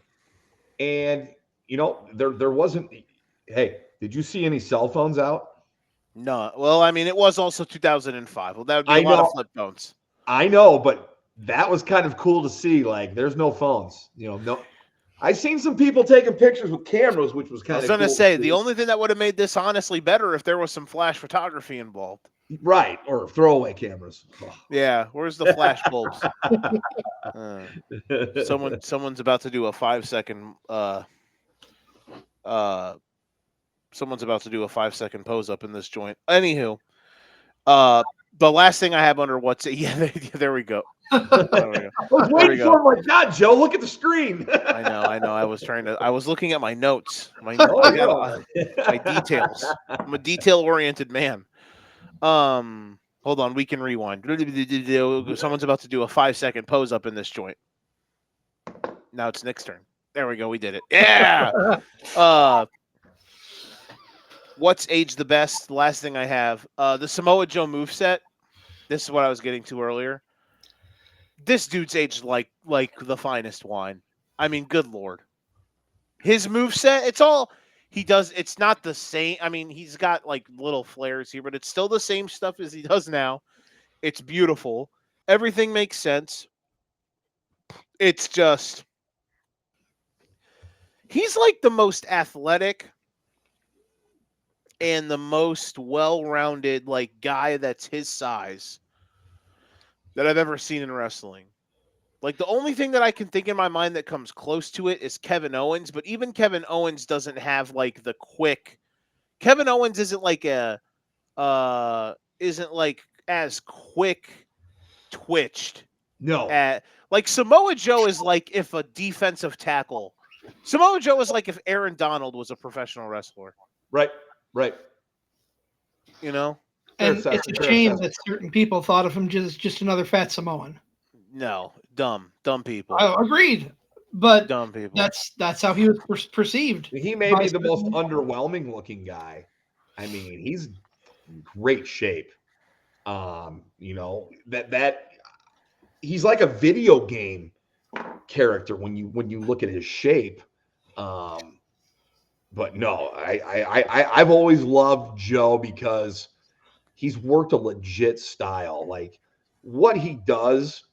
And, there wasn't, hey, did you see any cell phones out? No. Well, I mean, it was also 2005. Well, that would be a lot of flip phones. I know, but that was kind of cool to see. Like, there's no phones. No. I seen some people taking pictures with cameras, which was kind of cool. I was going to say, the only thing that would have made this honestly better if there was some flash photography involved. Right, or throwaway cameras. Yeah, where's the flash bulbs? Someone's about to do a 5-second someone's about to do a 5-second pose up in this joint. Anywho, the last thing I have under what's it? Yeah, there we go. I was waiting for him. Like, God, Joe, look at the screen. I know. I was looking at my notes, my details. I'm a detail-oriented man. Hold on, we can rewind. Someone's about to do a 5-second pose up in this joint. Now it's Nick's turn. There we go. We did it. Yeah. What's aged the best? The last thing I have, the Samoa Joe moveset. This is what I was getting to earlier. This dude's aged like the finest wine. I mean, good Lord. His moveset, it's all he does. It's not the same. I mean, he's got like little flares here, but it's still the same stuff as he does now. It's beautiful. Everything makes sense. It's just, he's like the most athletic and the most well-rounded like guy that's his size that I've ever seen in wrestling. Like, the only thing that I can think in my mind that comes close to it is Kevin Owens, but even Kevin Owens doesn't have like the quick. Kevin Owens isn't like as quick twitched. No. Like Samoa Joe is like if a defensive tackle. Samoa Joe is like if Aaron Donald was a professional wrestler. Right. And it's a shame that certain people thought of him just another fat Samoan. No, dumb people. Agreed, but dumb people. That's how he was perceived. He may be the most underwhelming looking guy. I mean, he's in great shape. That he's like a video game character when you look at his shape. But no, I've always loved Joe because he's worked a legit style. Like what he does,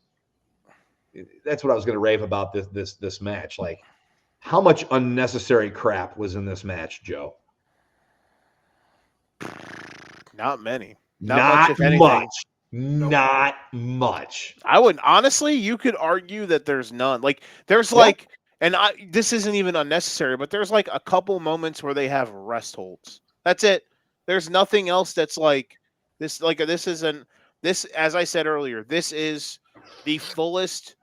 that's what I was going to rave about this match. Like how much unnecessary crap was in this match, Joe? Not many. Not much, if anything. much. Not much. I would honestly, you could argue that there's none. Like there's this isn't even unnecessary, but there's like a couple moments where they have rest holds. That's it. There's nothing else that's like this. Like this isn't this. As I said earlier, this is the fullest.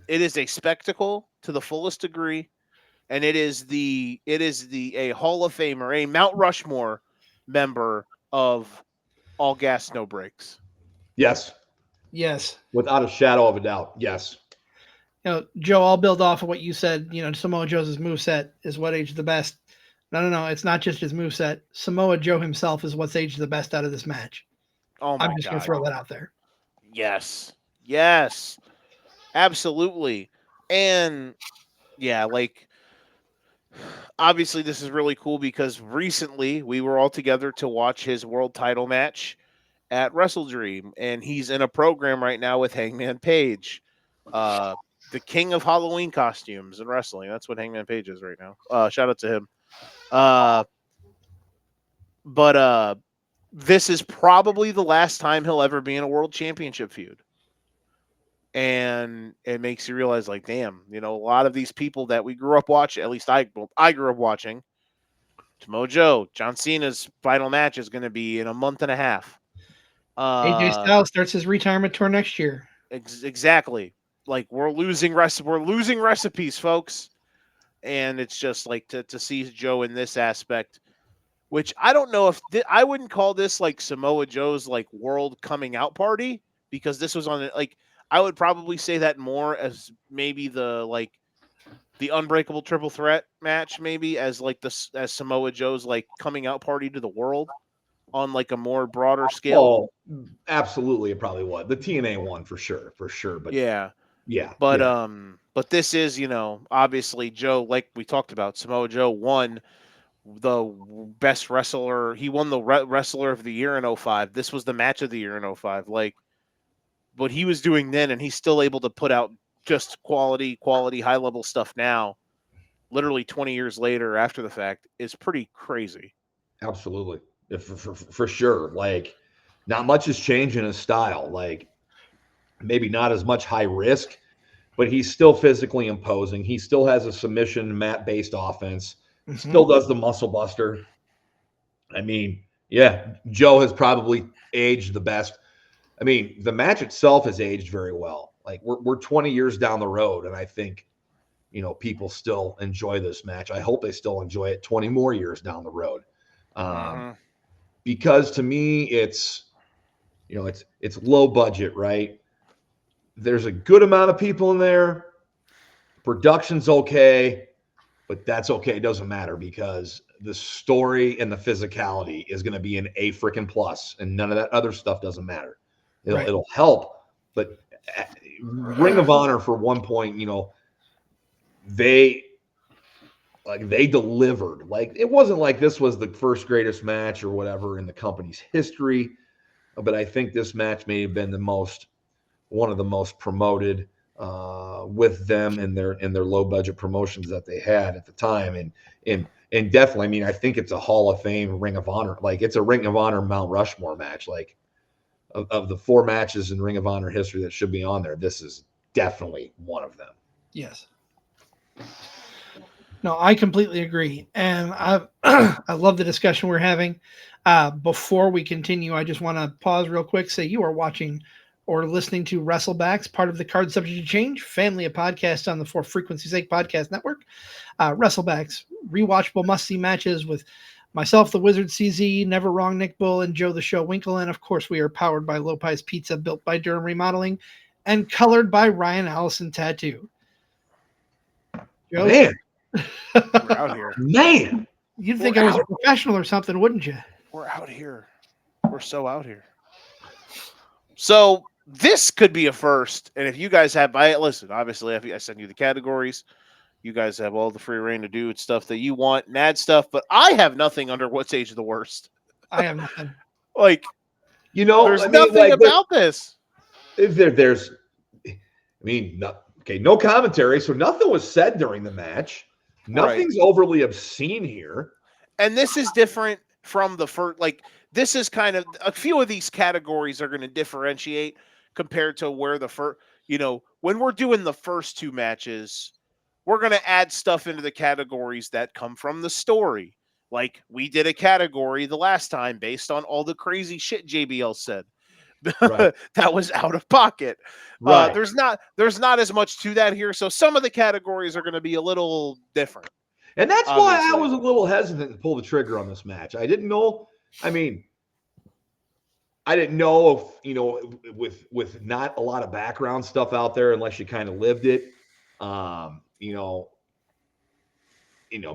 It is a spectacle to the fullest degree, and it is a Hall of Famer, a Mount Rushmore member of All Gas No Brakes. Yes. Yes. Without a shadow of a doubt. Yes. Joe, I'll build off of what you said. Samoa Joe's moveset is what aged the best. No. It's not just his moveset. Samoa Joe himself is what's aged the best out of this match. Oh my God. I'm just going to throw that out there. Yes. Absolutely. And yeah, like obviously this is really cool because recently we were all together to watch his world title match at WrestleDream, and he's in a program right now with Hangman Page, the king of Halloween costumes in wrestling. That's what Hangman Page is right now. Shout out to him. But this is probably the last time he'll ever be in a world championship feud. And it makes you realize, like, damn, a lot of these people that we grew up watching, at least I grew up watching, Samoa Joe, John Cena's final match is going to be in a month and a half. AJ Styles starts his retirement tour next year. Exactly. Like we're losing recipes, folks. And it's just like to see Joe in this aspect, which I don't know if I wouldn't call this like Samoa Joe's like world coming out party, because this was on like I would probably say that more as maybe the Unbreakable Triple Threat match, maybe as Samoa Joe's like coming out party to the world on like a more broader scale. Oh, absolutely, it probably was the TNA one for sure. But yeah. But this is obviously Joe, like we talked about, Samoa Joe won the best wrestler. He won the wrestler of the year in 2005. This was the match of the year in 2005. Like what he was doing then, and he's still able to put out just quality, high level stuff now, literally 20 years later after the fact, is pretty crazy. Absolutely. For sure. Like not much has changed in his style. Like maybe not as much high risk, but he's still physically imposing. He still has a submission mat based offense, still does the muscle buster. I mean, yeah, Joe has probably aged the best. I mean, the match itself has aged very well. Like we're 20 years down the road, and I think, people still enjoy this match. I hope they still enjoy it 20 more years down the road. Because to me, it's low budget, right? There's a good amount of people in there. Production's okay, but that's okay. It doesn't matter because the story and the physicality is going to be an A freaking plus, and none of that other stuff doesn't matter. It'll help, but Ring of Honor for one point, they delivered. Like it wasn't like this was the first greatest match or whatever in the company's history, but I think this match may have been one of the most promoted with them and their low budget promotions that they had at the time, and definitely, I mean, I think it's a Hall of Fame Ring of Honor. Like it's a Ring of Honor Mount Rushmore match. Like of the 4 matches in Ring of Honor history that should be on there, this is definitely one of them. Yes. No, I completely agree, and I love the discussion we're having. Before we continue, I just want to pause real quick. Say you are watching or listening to Wrestlebacks, part of the Card Subject to Change family of podcasts on the For Frequency's Sake podcast network. Wrestlebacks, rewatchable must-see matches with myself, the Wizard CZ, Never Wrong Nick Bull, and Joe the Show Winkle. And of course, we are powered by Lopez Pizza, built by Durham Remodeling, and colored by Ryan Allison Tattoo. Joe? Man, we're out here. Man, you'd think I was a professional or something, wouldn't you? We're out here. We're so out here. So this could be a first. And if you guys have, listen, obviously, I send you the categories. You guys have all the free reign to do stuff that you want and add stuff, but I have nothing under what's age of the worst. I have nothing. Like, there's nothing about this. There's, no commentary, so nothing was said during the match. Nothing's overly obscene here. And this is different from the first, this is kind of, a few of these categories are going to differentiate compared to where the first, when we're doing the first two matches, we're going to add stuff into the categories that come from the story. Like we did a category the last time based on all the crazy shit JBL said. Right. That was out of pocket. Right. There's not as much to that here. So some of the categories are going to be a little different. And that's why I was a little hesitant to pull the trigger on this match. I didn't know. I didn't know if, with not a lot of background stuff out there, unless you kind of lived it,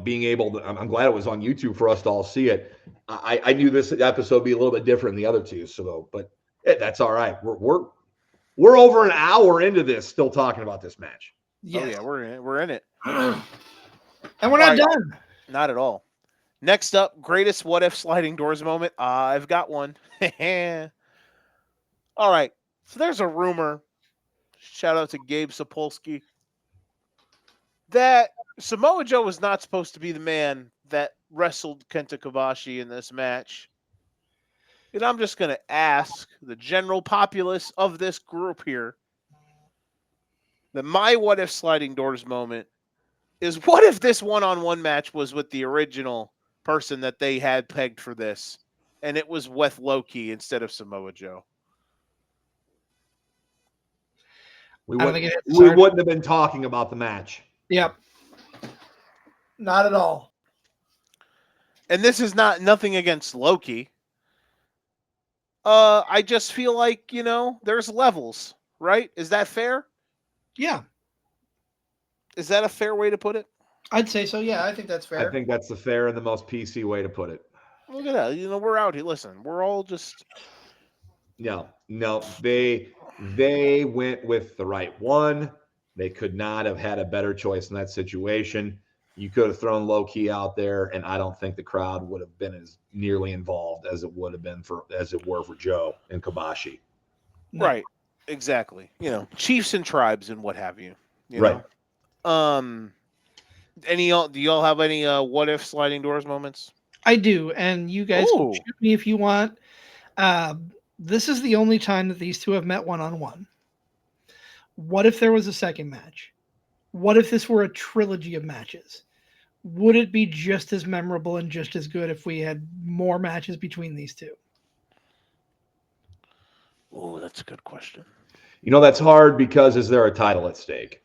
being able to, I'm glad it was on YouTube for us to all see it. I knew this episode would be a little bit different than the other two. But that's all right. We're over an hour into this, still talking about this match. Yes. Oh yeah, we're in it. And we're not done. Not at all. Next up, greatest what if sliding doors moment. I've got one. All right. So there's a rumor. Shout out to Gabe Sapolsky. That Samoa Joe was not supposed to be the man that wrestled Kenta Kobashi in this match. And I'm just going to ask the general populace of this group here that my what if sliding doors moment is, what if this one-on-one match was with the original person that they had pegged for this, and it was with Loki instead of Samoa Joe? We wouldn't have been talking about the match. Yep. Not at all. And this is nothing against Loki. I just feel like, there's levels, right? Is that fair? Yeah. Is that a fair way to put it? I'd say so. Yeah, I think that's fair. I think that's the fair and the most PC way to put it. Look at that. We're out here. Listen, we're all just. No, they went with the right one. They could not have had a better choice in that situation. You could have thrown Low-Key out there, and I don't think the crowd would have been as nearly involved as it would have been for Joe and Kobashi. No. Right. Exactly. Chiefs and tribes and what have you. Right. Do y'all have any what if sliding doors moments? I do, and you guys can shoot me if you want. This is the only time that these two have met one-on-one. What if there was a second match? What if this were a trilogy of matches? Would it be just as memorable and just as good if we had more matches between these two? Oh, that's a good question. That's hard because is there a title at stake?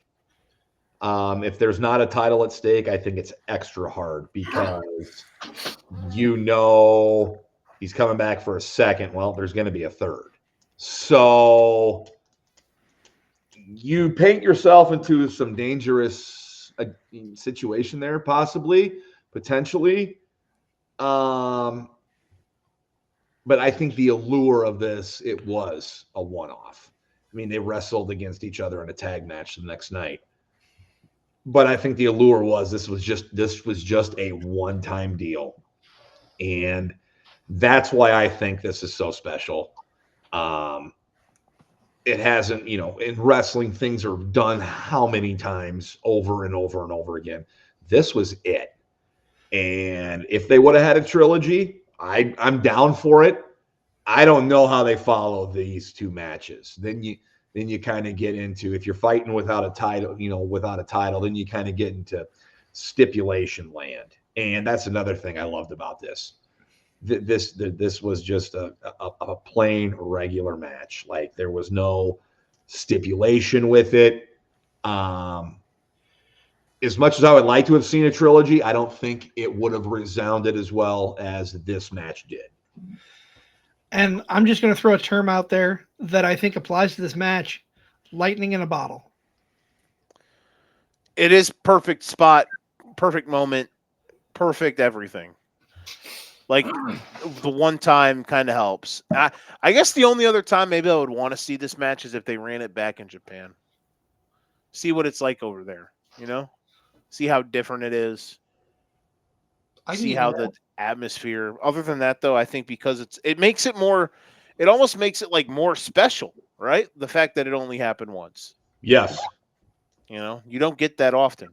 If there's not a title at stake, I think it's extra hard because he's coming back for a second. Well, there's going to be a third. So you paint yourself into some dangerous situation there, potentially. But I think the allure of this, it was a one-off. They wrestled against each other in a tag match the next night. But I think the allure was this was just a one-time deal. And that's why I think this is so special. It hasn't, in wrestling, things are done how many times over and over and over again. This was it. And if they would have had a trilogy, I'm down for it. I don't know how they follow these two matches. Then you kind of get into, if you're fighting without a title, then you kind of get into stipulation land. And that's another thing I loved about this. This was just a plain regular match. Like there was no stipulation with it. As much as I would like to have seen a trilogy, I don't think it would have resounded as well as this match did. And I'm just going to throw a term out there that I think applies to this match: lightning in a bottle. It is perfect spot, perfect moment, perfect everything. Like the one time kind of helps. I guess the only other time maybe I would want to see this match is if they ran it back in Japan. See what it's like over there, you know? See how different it is. See how the atmosphere. Other than that, though, I think because it makes it more, it almost makes it like more special, right? The fact that it only happened once. Yes. You know, you don't get that often.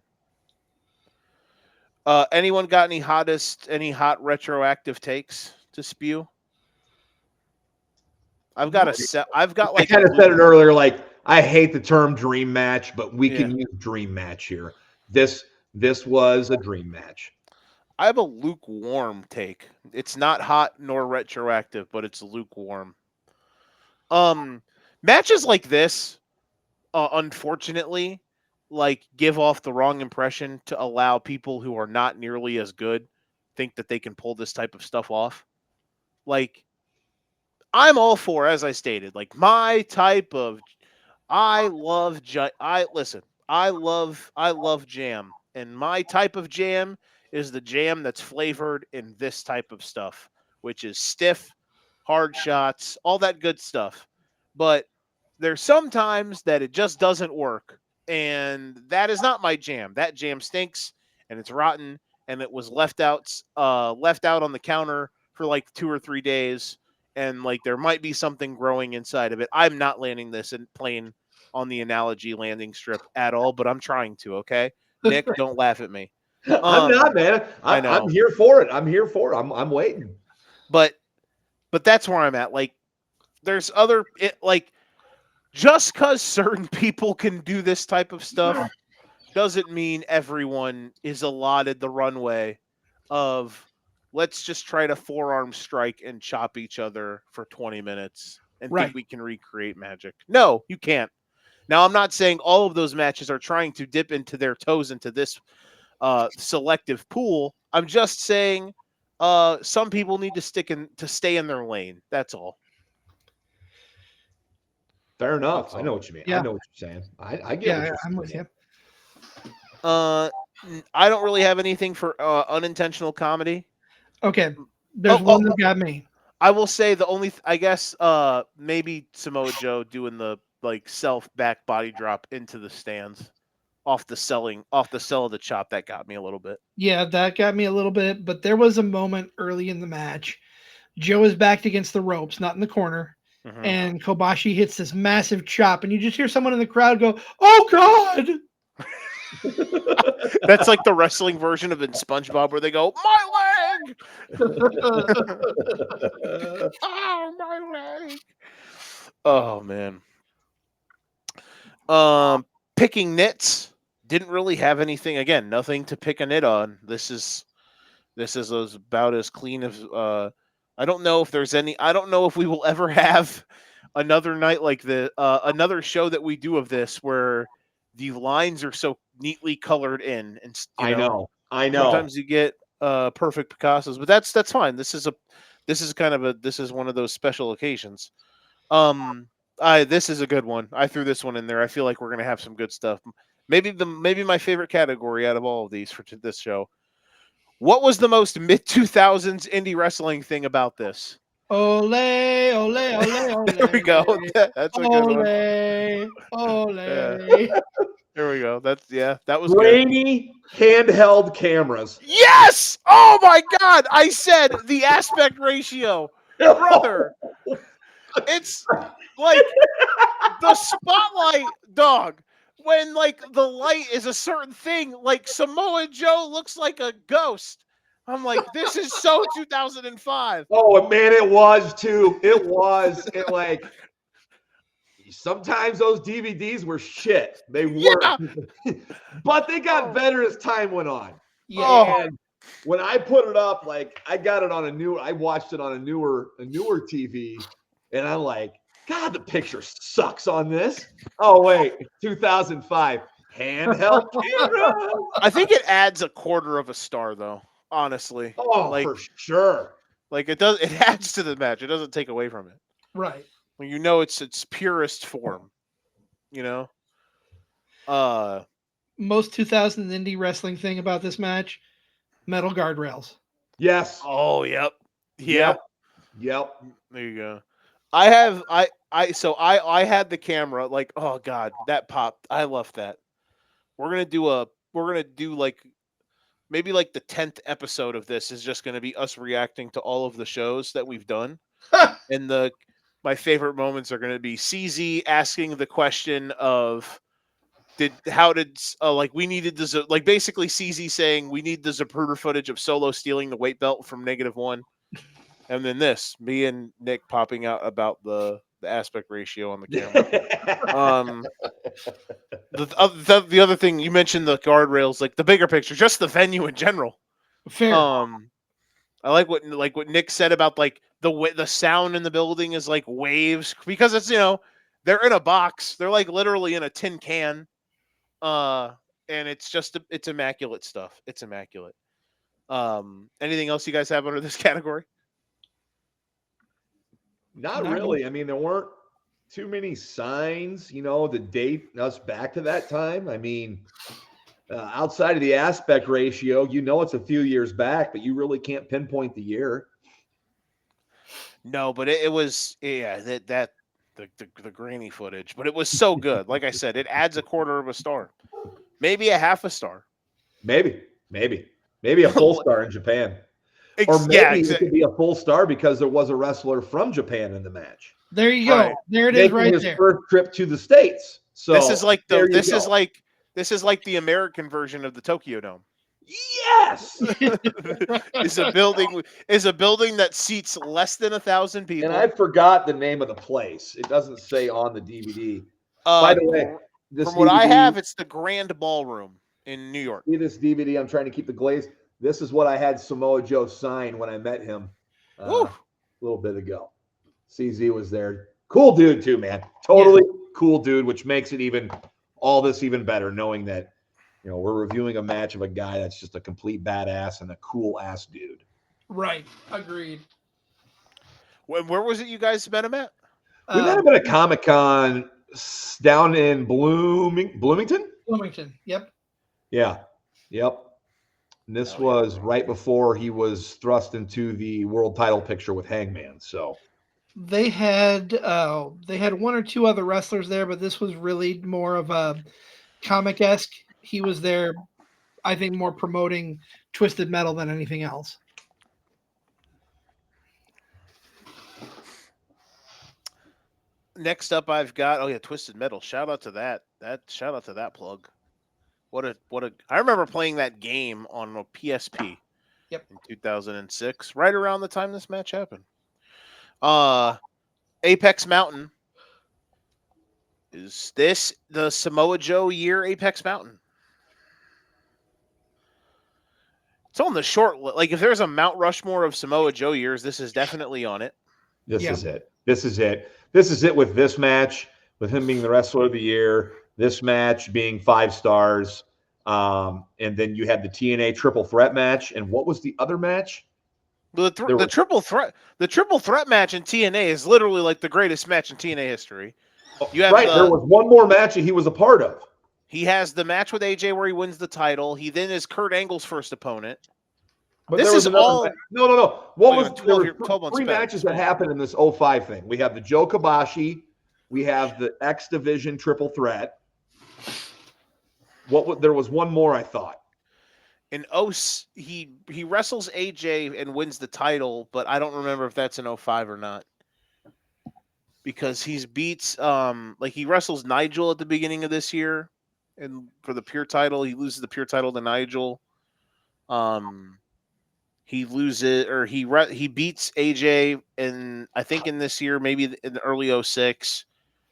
Anyone got any hot retroactive takes to spew? I've got I kind of said it earlier. Like, I hate the term dream match, but we can use dream match here. This was a dream match. I have a lukewarm take. It's not hot nor retroactive, but it's lukewarm. Matches like this, unfortunately, like give off the wrong impression to allow people who are not nearly as good think that they can pull this type of stuff off. Like, I'm all for, as I stated, like my type of I love jam, and my type of jam is the jam that's flavored in this type of stuff, which is stiff, hard shots, all that good stuff. But there's sometimes that it just doesn't work, and that is not my jam. That jam stinks and it's rotten, and it was left out on the counter for like 2 or 3 days, and like there might be something growing inside of it. I'm not landing this and playing on the analogy landing strip at all, but I'm trying to, okay? Nick, don't laugh at me. I'm not, man. I know. I'm here for it. I'm waiting. But that's where I'm at. Like, there's just because certain people can do this type of stuff doesn't mean everyone is allotted the runway of let's just try to forearm strike and chop each other for 20 minutes and think we can recreate magic. No, you can't. Now, I'm not saying all of those matches are trying to dip into their toes into this selective pool. I'm just saying some people need to stay in their lane. That's all. Fair enough. I know what you mean. Yeah. I know what you're saying. I get what you're saying. I'm with you. I don't really have anything for unintentional comedy. Okay. There's one that got me. I will say the only I guess maybe Samoa Joe doing the like self back body drop into the stands off the sell of the chop, that got me a little bit. Yeah, that got me a little bit, but there was a moment early in the match. Joe is backed against the ropes, not in the corner, and Kobashi hits this massive chop, and you just hear someone in the crowd go, "Oh God!" That's like the wrestling version of in SpongeBob where they go, "My leg!" Oh, my leg! Oh man. Picking nits, didn't really have anything. Again, nothing to pick a nit on. This is about as clean as. I don't know if there's any. I don't know if we will ever have another night like the another show that we do of this where the lines are so neatly colored in. And I know. Sometimes you get perfect Picassos, but that's fine. This is one of those special occasions. This is a good one. I threw this one in there. I feel like we're gonna have some good stuff. Maybe my favorite category out of all of these for this show. What was the most mid-2000s indie wrestling thing about this? Ole, ole, ole, ole. There we go. That's a good one. Ole. There we go. That was grainy handheld cameras. Yes! Oh my God! I said the aspect ratio, brother. It's like the spotlight, dog. When like the light is a certain thing, like Samoa Joe looks like a ghost. I'm like, this is so 2005. Oh man, it was too. It was. It like sometimes those DVDs were shit. They were, but they got better as time went on. Yeah. And when I put it up, like I watched it on a newer TV, and I'm like, God, the picture sucks on this. Oh wait, 2005 handheld camera. I think it adds a quarter of a star though. Honestly, for sure. Like it does. It adds to the match. It doesn't take away from it. Right. When you know it's purest form. You know. Most 2000 indie wrestling thing about this match: metal guardrails. Yes. Oh, yep. Yeah. Yep. There you go. I had the camera like, oh god, that popped. I love that. We're gonna do like maybe like the 10th episode of this is just gonna be us reacting to all of the shows that we've done. And my favorite moments are gonna be CZ asking the question of we needed the like basically CZ saying we need the Zapruder footage of Solo stealing the weight belt from -1. And then me and Nick popping out about the aspect ratio on the camera. The other thing you mentioned, the guardrails, like the bigger picture, just the venue in general. Fair. I like what Nick said about like the sound in the building is like waves because it's they're in a box, they're like literally in a tin can, and it's immaculate stuff. It's immaculate. Anything else you guys have under this category? Not really. I mean, there weren't too many signs, to date us back to that time. I mean, outside of the aspect ratio, it's a few years back, but you really can't pinpoint the year. No, but it was the grainy footage, but it was so good. Like I said, it adds a quarter of a star, maybe a half a star, maybe a full star in Japan. Or maybe it could be a full star because there was a wrestler from Japan in the match. There you go. Right. There it is, right there. First trip to the States. So this is like the American version of the Tokyo Dome. Yes, is a building that seats less than 1,000 people. And I forgot the name of the place. It doesn't say on the DVD. By the way, from what I have, it's the Grand Ballroom in New York. See this DVD? I'm trying to keep the glaze. This is what I had Samoa Joe sign when I met him a little bit ago. CZ was there. Cool dude too, man. Totally cool dude, which makes it even better knowing that we're reviewing a match of a guy that's just a complete badass and a cool ass dude. Right. Agreed. Where was it you guys met him at? We met him at a Comic-Con down in Bloomington? Bloomington. Yep. Yeah. Yep. And this was right before he was thrust into the world title picture with Hangman. So they had one or two other wrestlers there, but this was really more of a comic-esque. He was there, I think, more promoting Twisted Metal than anything else. Next up, I've got Twisted Metal. Shout out to that plug. I remember playing that game on a PSP. Yep. In 2006, right around the time this match happened. Apex Mountain. Is this the Samoa Joe year Apex Mountain? It's on the short like if there's a Mount Rushmore of Samoa Joe years, this is definitely on it. This is it. This is it with this match, with him being the wrestler of the year. This match being 5 stars, and then you had the TNA triple threat match. And what was the other match? The triple threat match in TNA is literally like the greatest match in TNA history. There was one more match that he was a part of. He has the match with AJ where he wins the title. He then is Kurt Angle's first opponent. But this is all. No. What was 3 matches that happened in this 05 thing? We have the Joe Kobashi. We have the X Division triple threat. There was one more, I thought. In he wrestles AJ and wins the title, but I don't remember if that's in 05 or not. Because he beats he wrestles Nigel at the beginning of this year, and for the pure title, he loses the pure title to Nigel. He loses he beats AJ in I think in this year, maybe in the early 06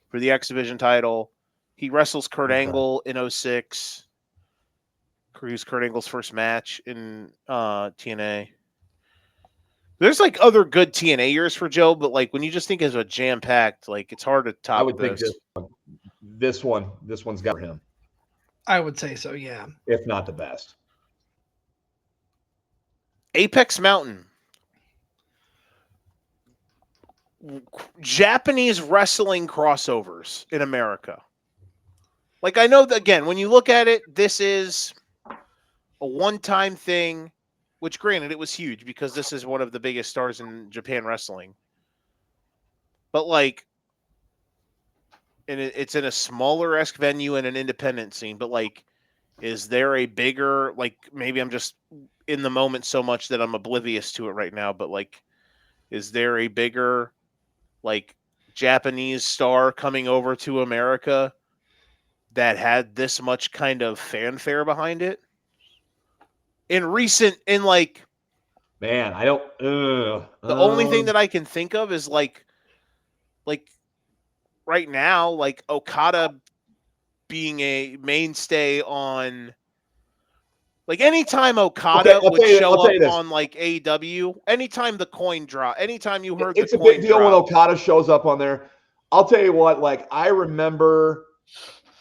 for the X Division title. He wrestles Kurt Angle in 06. He was Kurt Angle's first match in TNA. There's like other good TNA years for Joe, but like when you just think as a jam-packed, like it's hard to top. I would think this one's got him. I would say so, yeah. If not the best. Apex Mountain. Japanese wrestling crossovers in America. Like I know that again, when you look at it, this is a one-time thing. which granted it was huge because this is one of the biggest stars in Japan wrestling. But like, and it's in a smaller-esque venue and an independent scene, but like, is there a bigger, like, maybe I'm just in the moment so much that I'm oblivious to it right now, but like, is there a bigger, like, Japanese star coming over to America that had this much kind of fanfare behind it? Man, I don't. The only thing that I can think of is like right now, like Okada being a mainstay on, like, anytime Okada would show up on like AEW, anytime the coin drop, anytime you heard it's the a coin big deal drop, when Okada shows up on there. I'll tell you what, like, I remember,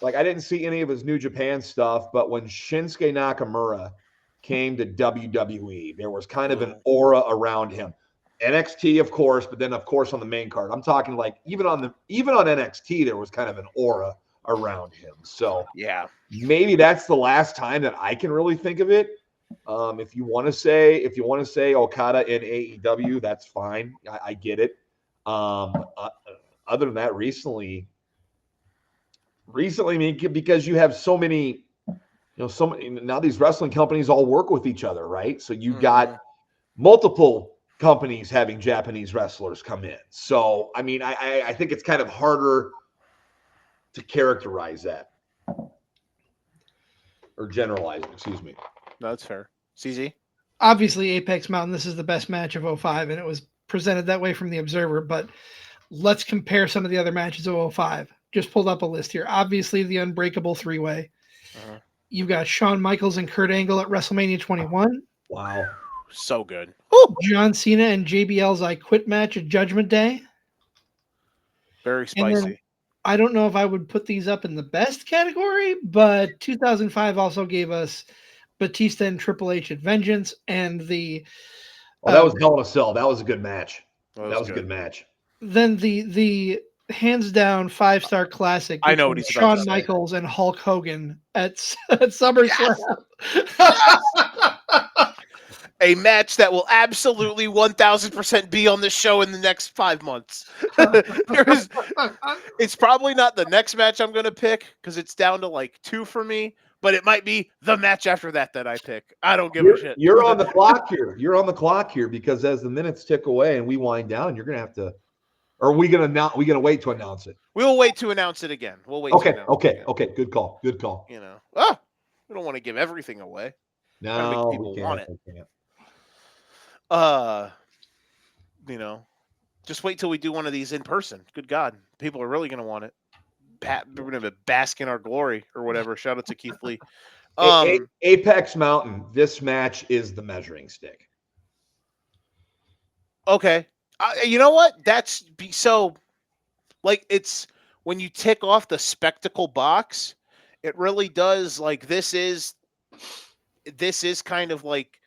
like, I didn't see any of his New Japan stuff, but when Shinsuke Nakamura came to WWE, there was kind of an aura around him. NXT, of course, but then of course on the main card. I'm talking like even on NXT, there was kind of an aura around him. So yeah, maybe that's the last time that I can really think of it. If you want to say Okada in AEW, that's fine. I get it. Other than that, recently, I mean, because you have so many, now these wrestling companies all work with each other, right? So you got multiple companies having Japanese wrestlers come in. So, I mean, I think it's kind of harder to characterize that or generalize it, excuse me. No, that's fair. CZ? Obviously, Apex Mountain, this is the best match of 05, and it was presented that way from the Observer, but let's compare some of the other matches of 05. Just pulled up a list here. Obviously, the Unbreakable three-way. You've got Shawn Michaels and Kurt Angle at WrestleMania 21. Wow. So good. John Cena and JBL's I Quit match at Judgment Day. Very spicy. I don't know if I would put these up in the best category, but 2005 also gave us Batista and Triple H at Vengeance, and the that was Hell in a Cell. That was a good match. That was a good match. Then the hands down 5-star classic. I know what he's about to Shawn say. Michaels and Hulk Hogan at SummerSlam. Yes! A match that will absolutely 1000% be on the show in the next 5 months. It's probably not the next match I'm going to pick because it's down to like 2 for me, but it might be the match after that I pick. I don't give a shit. You're on the clock here. You're on the clock here because as the minutes tick away and we wind down, you're going to have to. Or are we going to wait to announce it? We will wait to announce it again. We'll wait. Okay. To announce it again. Okay. Good call. You know, we don't want to give everything away. No, people want it. We can't. You know, just wait till we do one of these in person. Good God, people are really going to want it. We're going to bask in our glory or whatever. Shout out to Keith Lee. Apex Mountain. This match is the measuring stick. Okay. You know what? That's so, like, it's when you tick off the spectacle box, it really does. Like, this is kind of like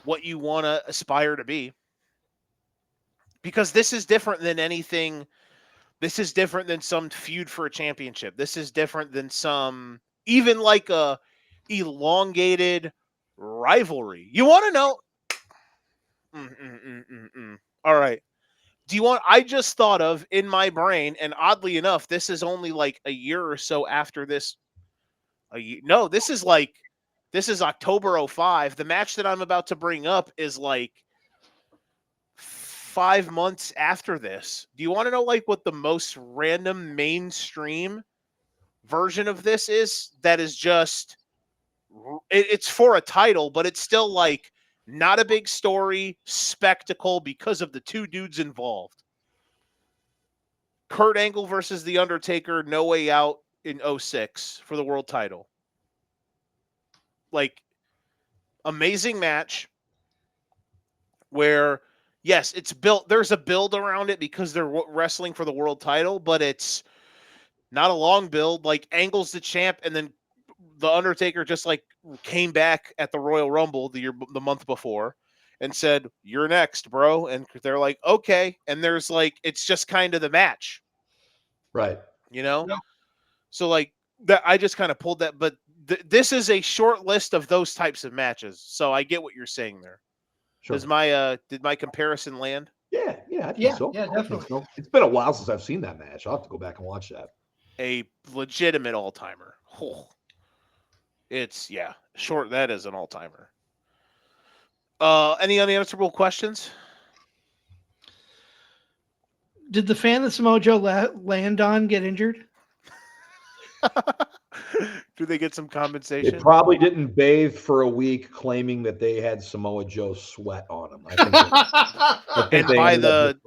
what you want to aspire to be, because this is different than anything. This is different than some feud for a championship. This is different than some, even like a elongated rivalry. You want to know? All right. I just thought of in my brain, and oddly enough, this is only like a year or so after this. This is October 05. The match that I'm about to bring up is like 5 months after this. Do you want to know like what the most random mainstream version of this is? That is just, it's for a title, but it's still like not a big story, spectacle because of the 2 dudes involved. Kurt Angle versus The Undertaker, No Way Out in 06 for the world title. Like, amazing match where, yes, it's built. There's a build around it because they're wrestling for the world title, but it's not a long build. Like, Angle's the champ, and then The Undertaker just like came back at the Royal Rumble the month before and said, "You're next, bro." And they're like, "Okay." And there's like, it's just kind of the match, right? You know. Yeah. So like that, I just kind of pulled that, but this is a short list of those types of matches. So I get what you're saying there. Sure. Did my comparison land? Yeah, I think so. Yeah, definitely. So. It's been a while since I've seen that match. I'll have to go back and watch that. A legitimate all-timer. It's short. That is an all-timer. Any unanswerable questions? Did the fan that Samoa Joe land on get injured? Do they get some compensation? They probably didn't bathe for a week, claiming that they had Samoa Joe sweat on them. I think and by the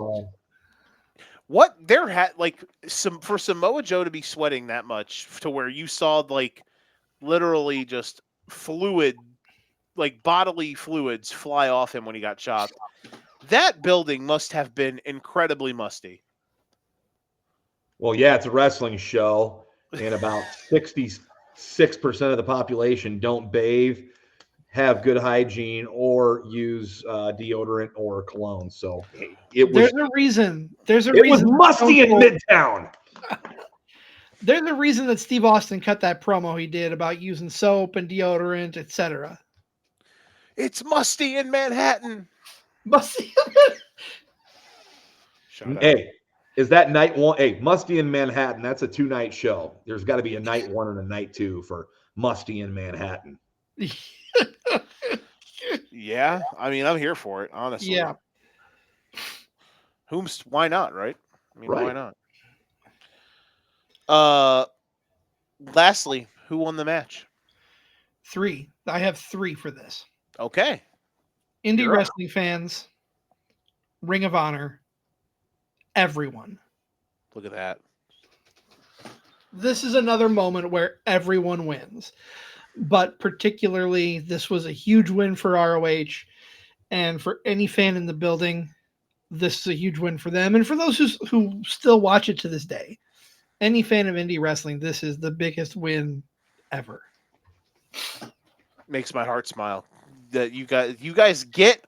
what there had for Samoa Joe to be sweating that much to where you saw like literally just fluid, like bodily fluids fly off him when he got chopped. That building must have been incredibly musty. Well, yeah, it's a wrestling show, and about 66% of the population don't bathe, have good hygiene, or use deodorant or cologne. So there's a reason. It was musty in Midtown. There's a reason that Steve Austin cut that promo he did about using soap and deodorant, etc. It's musty in Manhattan. Musty. Hey, is that night one? Hey, Musty in Manhattan. That's a 2-night show. There's got to be a night 1 and a night 2 for Musty in Manhattan. Yeah, I mean, I'm here for it, honestly. Yeah. Why not, right? I mean, right. Why not? Lastly, who won the match? 3. I have 3 for this. Okay. Indie wrestling fans, Ring of Honor, everyone. Look at that. This is another moment where everyone wins. But particularly, this was a huge win for ROH. And for any fan in the building, this is a huge win for them. And for those who still watch it to this day, any fan of indie wrestling, this is the biggest win ever. Makes my heart smile. That you guys get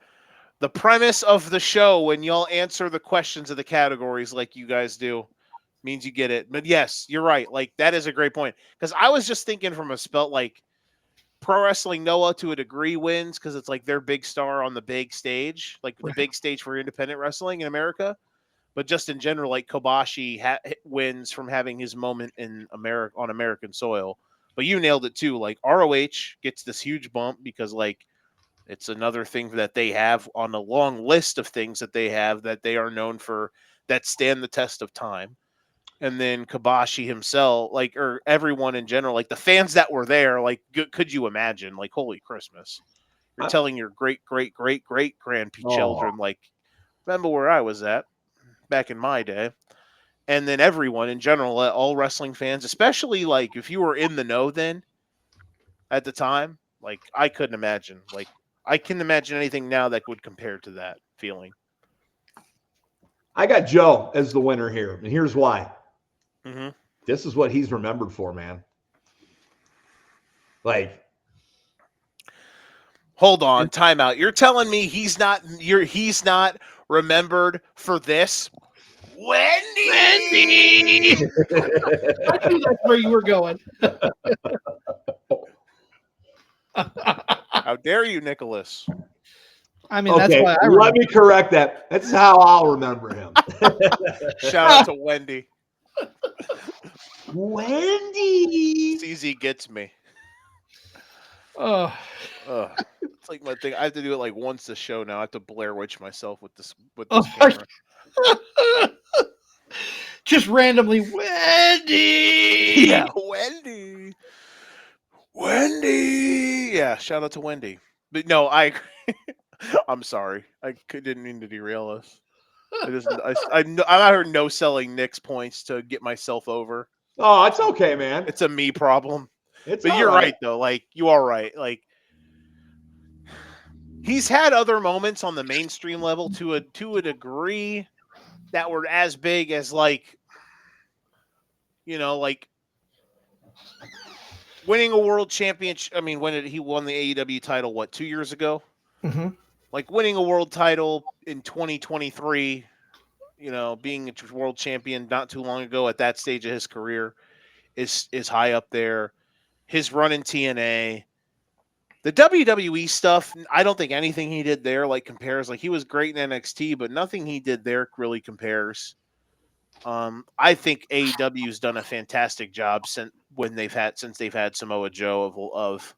the premise of the show when y'all answer the questions of the categories like you guys do. Means you get it. But yes, you're right. Like, that is a great point. Because I was just thinking from a spell, like, Pro Wrestling Noah to a degree wins because it's like their big star on the big stage, like the big stage for independent wrestling in America. But just in general, like Kobashi wins from having his moment in America on American soil. But you nailed it too. Like, ROH gets this huge bump because like it's another thing that they have on a long list of things that they have that they are known for that stand the test of time. And then Kobashi himself, like, or everyone in general, like the fans that were there, like, could you imagine? Like, holy Christmas. You're telling your great, great, great, great grandchildren, like, remember where I was at back in my day. And then everyone in general, all wrestling fans, especially like if you were in the know then at the time, like, I couldn't imagine. Like, I can imagine anything now that would compare to that feeling. I got Joe as the winner here, and here's why. Mm-hmm. This is what he's remembered for, man. Like, hold on, time out. You're telling me he's not remembered for this? Wendy! I knew that's where you were going. How dare you, Nicholas? I mean, okay, that's why let me correct that. That's how I'll remember him. Shout out to Wendy. Wendy! CZ gets me. Oh. It's like my thing. I have to do it like once a show now. I have to Blair Witch myself with this camera. Just randomly, Wendy! Yeah, Wendy! Yeah, shout out to Wendy. But no, I'm sorry. I didn't mean to derail us. I'm out here no selling Nick's points to get myself over. Oh, it's okay, man. It's a me problem. But you're right, though. Like, you are right. Like, he's had other moments on the mainstream level to a degree that were as big as, like, you know, like winning a world championship. I mean, when he won the AEW title, 2 years ago? Mm-hmm. Like, winning a world title in 2023, you know, being a world champion not too long ago at that stage of his career is high up there. his run in TNA. The WWE stuff, I don't think anything he did there compares. Like, he was great in NXT, but nothing he did there really compares. I think AEW's done a fantastic job since they've had Samoa Joe of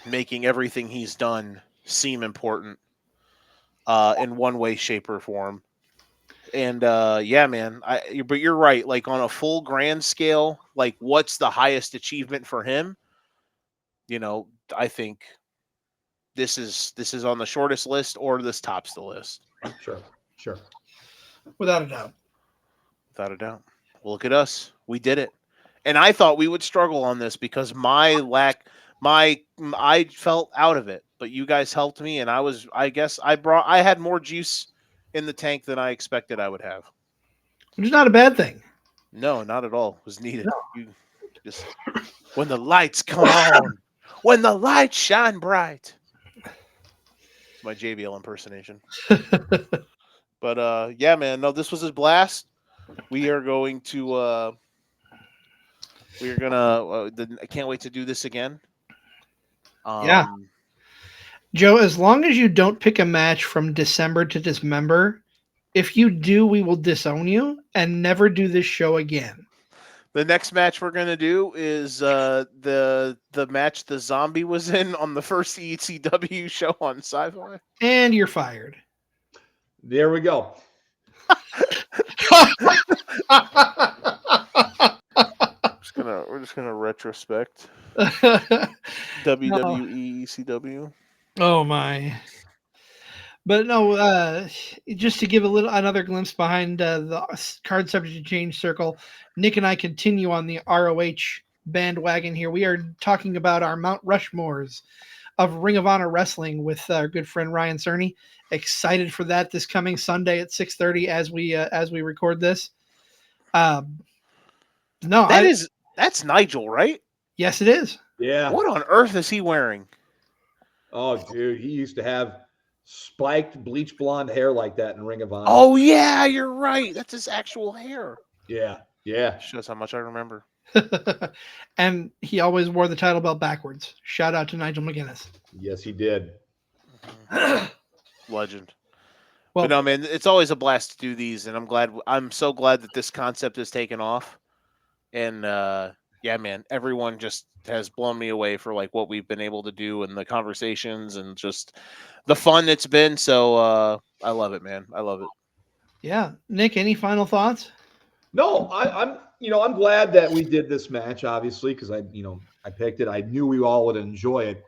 making everything he's done seem important in one way, shape, or form. And yeah, man, but you're right. Like, on a full grand scale, like, what's the highest achievement for him? I think this is on the shortest list, or this tops the list. Sure. Without a doubt. Without a doubt. Well, look at us. We did it. And I thought we would struggle on this because I felt out of it, but you guys helped me, and I had more juice in the tank than I expected I would have. Which is not a bad thing. No, not at all. It was needed. No. Just when the lights come on, when the lights shine bright. It's my JBL impersonation. But yeah, man. No, this was a blast. We are going to. I can't wait to do this again. Yeah. Joe, as long as you don't pick a match from December to Dismember, if you do, we will disown you and never do this show again. The next match we're gonna do is the match the Zombie was in on the first ECW show on Sci-Fi. And you're fired. There we go. We're just gonna retrospect WWE ECW. Oh my! But no, just to give another glimpse behind the card subject to change circle, Nick and I continue on the ROH bandwagon here. We are talking about our Mount Rushmores of Ring of Honor Wrestling with our good friend Ryan Cerny. Excited for that this coming Sunday at 6:30 as we record this. That's Nigel, right? Yes, it is. Yeah. What on earth is he wearing? Oh, dude, he used to have spiked bleach blonde hair like that in Ring of Honor. Oh yeah, you're right. That's his actual hair. Yeah. Shows how much I remember. And he always wore the title belt backwards. Shout out to Nigel McGuinness. Yes, he did. Legend. Well, but no, man, it's always a blast to do these, and I'm so glad that this concept has taken off. And yeah, man, everyone just has blown me away for like what we've been able to do and the conversations and just the fun it's been. So I love it, man. I love it. Yeah. Nick, any final thoughts? No, I'm glad that we did this match, obviously, because I picked it. I knew we all would enjoy it,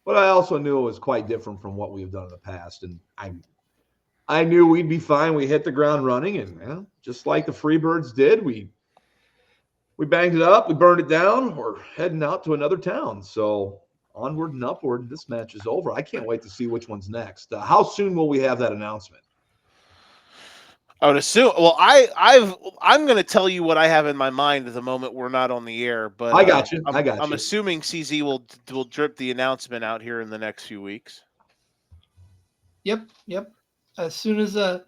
but I also knew it was quite different from what we've done in the past. And I knew we'd be fine. We hit the ground running, and just like the Freebirds did, we banged it up, we burned it down. We're heading out to another town. So onward and upward. This match is over. I can't wait to see which one's next. How soon will we have that announcement? I would assume. Well, I'm going to tell you what I have in my mind at the moment we're not on the air. But I got you. I'm assuming CZ will drip the announcement out here in the next few weeks. Yep. As soon as I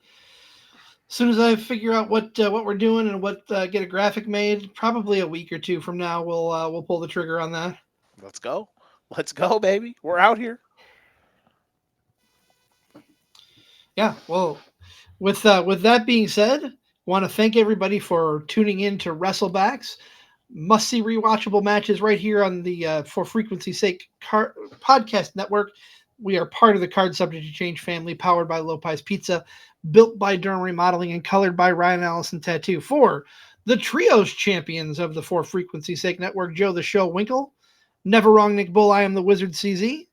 figure out what we're doing and what get a graphic made, probably a week or two from now, we'll pull the trigger on that. Let's go, baby. We're out here. Yeah. Well, with that being said, want to thank everybody for tuning in to Wrestlebacks. Must see rewatchable matches right here on the For Frequency's Sake podcast network. We are part of the Card Subject to Change family, powered by Lopez Pizza, built by Durham Remodeling, and colored by Ryan Allison Tattoo. For the trios champions of the For Frequency's Sake network, Joe the Show Winkle, Never Wrong Nick Bull, I am the Wizard CZ.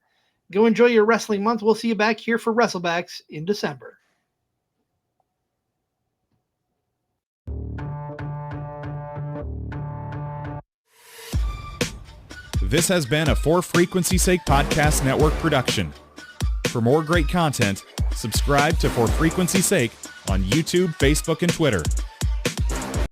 Go enjoy your wrestling month. We'll see you back here for Wrestlebacks in December. This has been a For Frequency's Sake Podcast Network production. For more great content, subscribe to For Frequency's Sake on YouTube, Facebook, and Twitter.